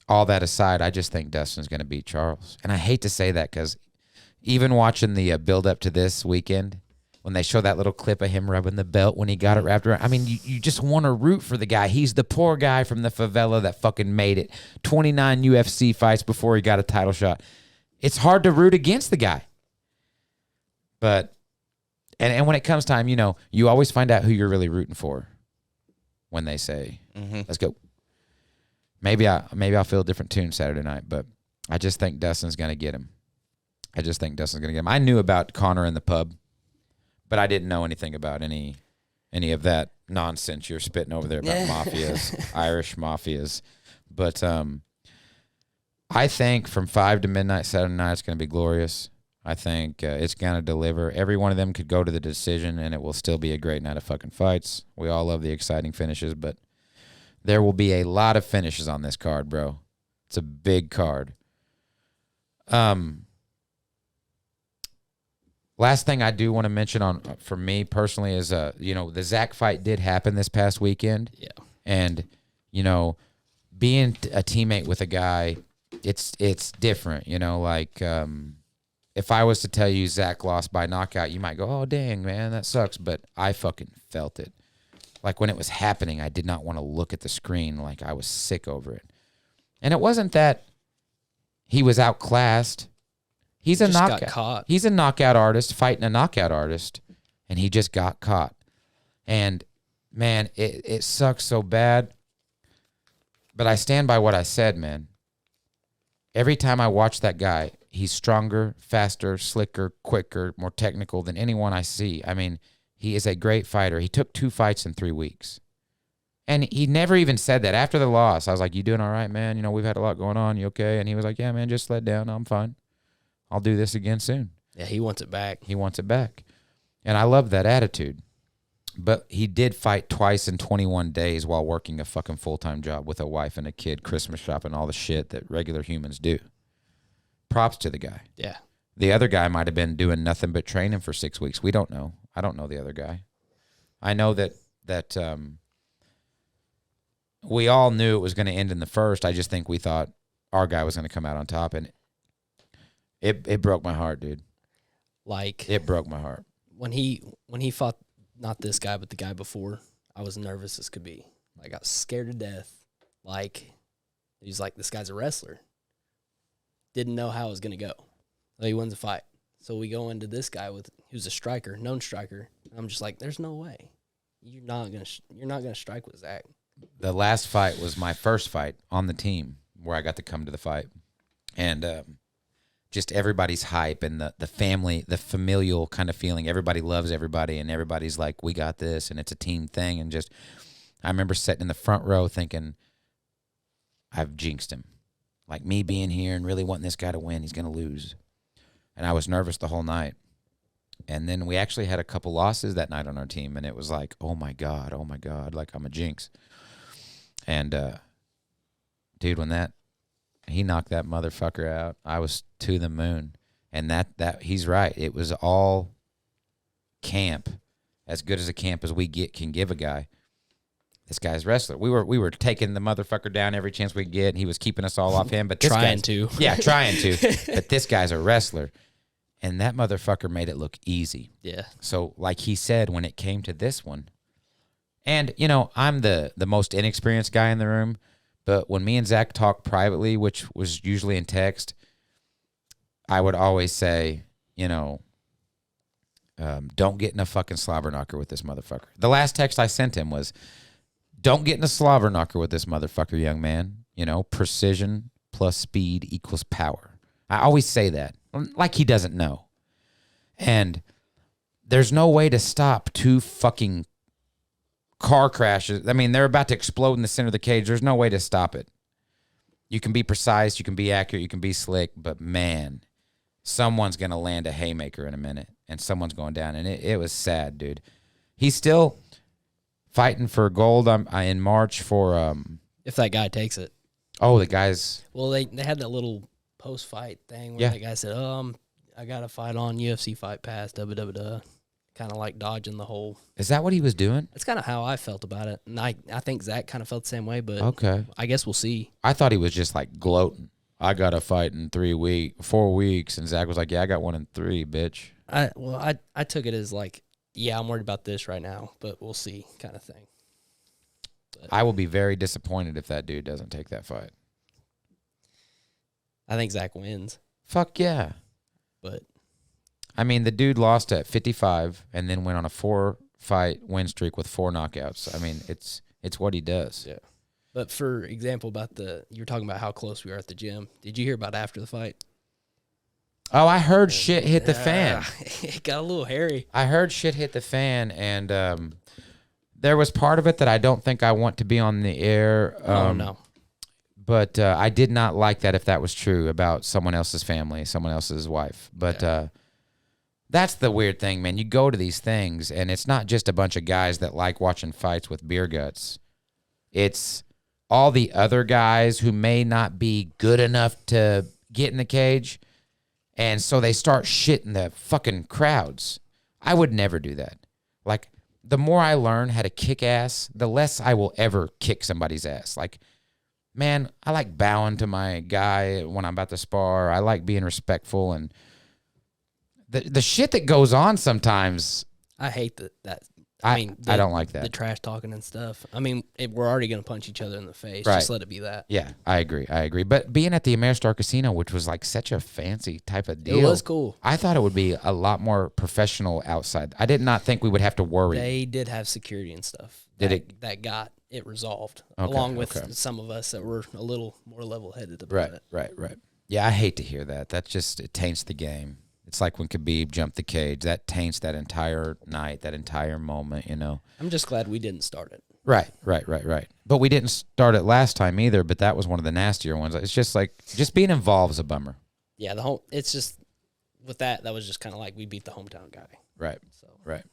all that aside, I just think Dustin's going to beat Charles. And I hate to say that because even watching the build-up to this weekend, when they show that little clip of him rubbing the belt when he got it wrapped around, I mean, you just want to root for the guy. He's the poor guy from the favela that fucking made it. 29 UFC fights before he got a title shot. It's hard to root against the guy. But, and when it comes time, you always find out who you're really rooting for when they say, let's go. Maybe I'll feel a different tune Saturday night, but I just think Dustin's going to get him. I knew about Conor in the pub, but I didn't know anything about any of that nonsense you're spitting over there about mafias, Irish mafias. But I think from 5 to midnight Saturday night, it's going to be glorious. I think it's going to deliver. Every one of them could go to the decision, and it will still be a great night of fucking fights. We all love the exciting finishes, but there will be a lot of finishes on this card, bro. It's a big card. Last thing I do want to mention for me personally is, the Zach fight did happen this past weekend. Yeah. And, being a teammate with a guy, it's different, if I was to tell you Zach lost by knockout, you might go, oh, dang, man, that sucks. But I fucking felt it. Like when it was happening, I did not want to look at the screen. Like I was sick over it. And it wasn't that he was outclassed. He's a knockout. Got caught. He's a knockout artist fighting a knockout artist, and he just got caught. And man, it sucks so bad. But I stand by what I said, man. Every time I watch that guy, he's stronger, faster, slicker, quicker, more technical than anyone I see. I mean, he is a great fighter. He took 2 fights in 3 weeks. And he never even said that. After the loss, I was like, you doing all right, man? We've had a lot going on. You okay? And he was like, yeah, man, just let down. I'm fine. I'll do this again soon. Yeah, he wants it back. And I love that attitude. But he did fight twice in 21 days while working a fucking full-time job with a wife and a kid, Christmas shopping, all the shit that regular humans do. Props to the guy. Yeah. The other guy might have been doing nothing but training for 6 weeks. We don't know. I don't know the other guy. I know that we all knew it was going to end in the first. I just think we thought our guy was going to come out on top, and it broke my heart, dude. Like it broke my heart. When he fought not this guy but the guy before, I was nervous as could be. Like I was scared to death. Like he's like, this guy's a wrestler. Didn't know how it was gonna go. So he wins the fight. So we go into this guy who's a striker, known striker. I'm just like, there's no way you're not gonna strike with Zach. The last fight was my first fight on the team where I got to come to the fight, and just everybody's hype and the family, the familial kind of feeling. Everybody loves everybody, and everybody's like, we got this, and it's a team thing. And just, I remember sitting in the front row thinking, I've jinxed him. Like, me being here and really wanting this guy to win, he's going to lose. And I was nervous the whole night. And then we actually had a couple losses that night on our team, and it was like, oh my God, like I'm a jinx. And, dude, when he knocked that motherfucker out, I was to the moon. And that he's right. It was all camp, as good as a camp as we can give a guy. This guy's a wrestler. We were taking the motherfucker down every chance we could get. And he was keeping us all off him, but trying to. Yeah, trying to. But this guy's a wrestler. And that motherfucker made it look easy. Yeah. So, like he said, when it came to this one, and, you know, I'm the most inexperienced guy in the room, but when me and Zach talk privately, which was usually in text, I would always say, you know, don't get in a fucking slobber knocker with this motherfucker. The last text I sent him was, don't get in a slobber knocker with this motherfucker, young man. You know, precision plus speed equals power. I always say that, like he doesn't know. And there's no way to stop two fucking car crashes. I mean, they're about to explode in the center of the cage. There's no way to stop it. You can be precise, you can be accurate, you can be slick, but man, someone's going to land a haymaker in a minute, and someone's going down. And it was sad, dude. He's still fighting for gold in March for... if that guy takes it. Oh, the guys... Well, they had that little post-fight thing where that guy said, I got to fight on UFC Fight Pass, kind of like dodging the whole... Is that what he was doing? That's kind of how I felt about it. And I think Zach kind of felt the same way, but okay. I guess we'll see. I thought he was just like gloating. I got to fight in 4 weeks. And Zach was like, yeah, I got one in 3, bitch. I took it as like, yeah, I'm worried about this right now, but we'll see kind of thing. But I will be very disappointed if that dude doesn't take that fight. I think Zach wins. Fuck yeah. But I mean, the dude lost at 55 and then went on a 4-fight win streak with 4 knockouts. I mean, it's what he does. Yeah. But for example, you were talking about how close we are at the gym. Did you hear about after the fight? Oh, I heard shit hit the fan. It got a little hairy. I heard shit hit the fan, and there was part of it that I don't think I want to be on the air. No. But I did not like that if that was true about someone else's family, someone else's wife. But that's the weird thing, man. You go to these things, and it's not just a bunch of guys that like watching fights with beer guts. It's all the other guys who may not be good enough to get in the cage, and so they start shitting the fucking crowds. I would never do that. Like, the more I learn how to kick ass, the less I will ever kick somebody's ass. Like, man, I like bowing to my guy when I'm about to spar. I like being respectful, and the shit that goes on sometimes. I hate that. I don't like that. The trash talking and stuff. I mean, we're already going to punch each other in the face. Right. Just let it be that. Yeah, I agree. But being at the Ameristar Casino, which was like such a fancy type of deal. It was cool. I thought it would be a lot more professional outside. I did not think we would have to worry. They did have security and stuff. That got it resolved, along with some of us that were a little more level-headed about it. Right. Yeah, I hate to hear that. That just, it taints the game. It's like when Khabib jumped the cage. That taints that entire night, that entire moment, you know. I'm just glad we didn't start it. Right. But we didn't start it last time either, but that was one of the nastier ones. It's just like, just being involved is a bummer. Yeah, it's just, with that was just kind of like we beat the hometown guy. Right. Right.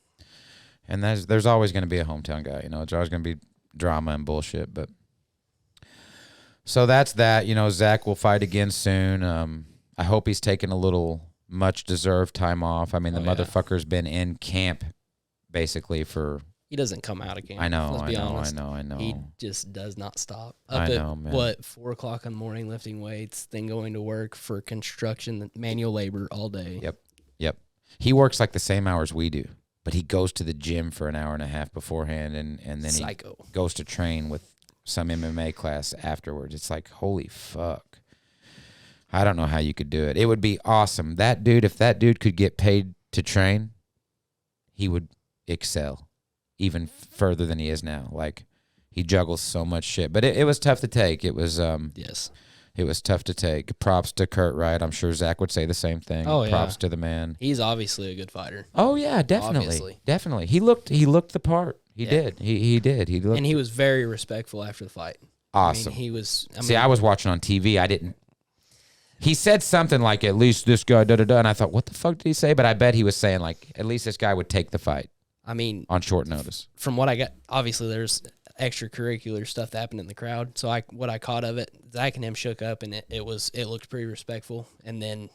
And there's always going to be a hometown guy, you know. There's always going to be drama and bullshit, but. So that's that. You know, Zach will fight again soon. I hope he's taking a little much-deserved time off. I mean, the motherfucker's been in camp basically for... He doesn't come out of camp. I know. He just does not stop. Man. 4 o'clock in the morning lifting weights, then going to work for construction, manual labor all day. Yep. He works like the same hours we do, but he goes to the gym for an hour and a half beforehand, and then he goes to train with some MMA class afterwards. It's like, holy fuck. I don't know how you could do it. It would be awesome. That dude, if that dude could get paid to train, he would excel even further than he is now. Like, he juggles so much shit. But it was tough to take. It was Yes. It was tough to take. Props to Kurt Wright. I'm sure Zach would say the same thing. Oh, yeah. Props to the man. He's obviously a good fighter. Oh yeah, definitely. Obviously. Definitely. He looked the part. He did. He did. He looked And he was very respectful after the fight. awesome. I mean, he was. See, I was watching on TV. I didn't. He said something like, "At least this guy da da da," and I thought, "What the fuck did he say?" But I bet he was saying like, "At least this guy would take the fight." I mean, on short notice. From what I got, obviously there's extracurricular stuff that happened in the crowd. So what I caught of it, Zach and him shook up, and it looked pretty respectful. And then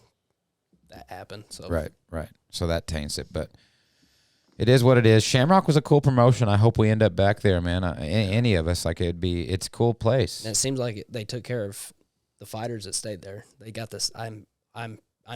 that happened. So right. So that taints it, but it is what it is. Shamrock was a cool promotion. I hope we end up back there, man. Any of us, like it's a cool place. And it seems like they took care of the fighters that stayed there. They got this. I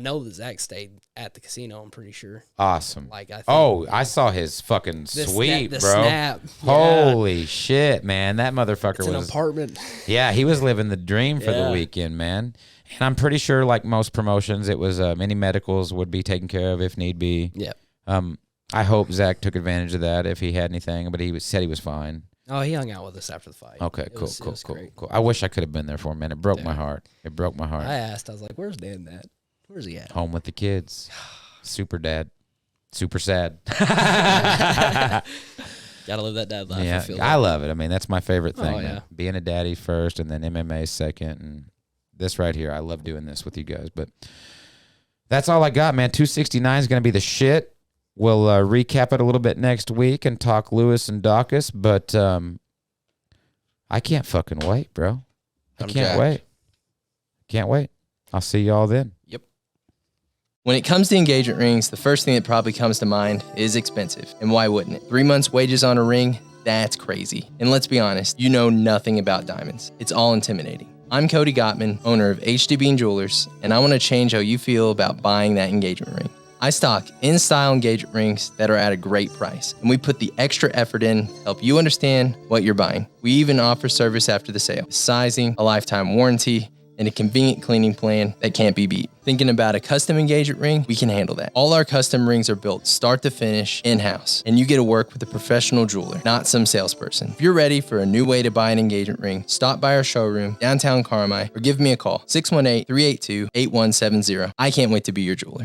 know that Zach stayed at the casino. I'm pretty sure. Awesome. Like I saw his fucking sweep, the bro. Snap. Holy shit, man! That motherfucker It's was an apartment. Yeah, he was living the dream for the weekend, man. And I'm pretty sure, like most promotions, it was any medicals would be taken care of if need be. Yeah. I hope Zach took advantage of that if he had anything, but said he was fine. Oh, he hung out with us after the fight. Okay, It cool. was great. I wish I could have been there for a minute. It broke my heart. It broke my heart. I asked. I was like, "Where's Dan at? Where's he at?" Home with the kids. Super dad. Super sad. Gotta live that dad life. Yeah, I love it. I mean, that's my favorite thing. Oh, man. yeah. Being a daddy first and then MMA second. And this right here, I love doing this with you guys. But that's all I got, man. 269 is going to be the shit. We'll recap it a little bit next week and talk Lewis and Dawkins. But I can't fucking wait, bro. I can't wait. Can't wait. I'll see y'all then. Yep. When it comes to engagement rings, the first thing that probably comes to mind is expensive. And why wouldn't it? 3 months' wages on a ring? That's crazy. And let's be honest, you know nothing about diamonds. It's all intimidating. I'm Cody Gottman, owner of HD Bean Jewelers, and I want to change how you feel about buying that engagement ring. I stock in-style engagement rings that are at a great price, and we put the extra effort in to help you understand what you're buying. We even offer service after the sale, sizing, a lifetime warranty, and a convenient cleaning plan that can't be beat. Thinking about a custom engagement ring? We can handle that. All our custom rings are built start to finish in-house, and you get to work with a professional jeweler, not some salesperson. If you're ready for a new way to buy an engagement ring, stop by our showroom, downtown Carmi, or give me a call, 618-382-8170. I can't wait to be your jeweler.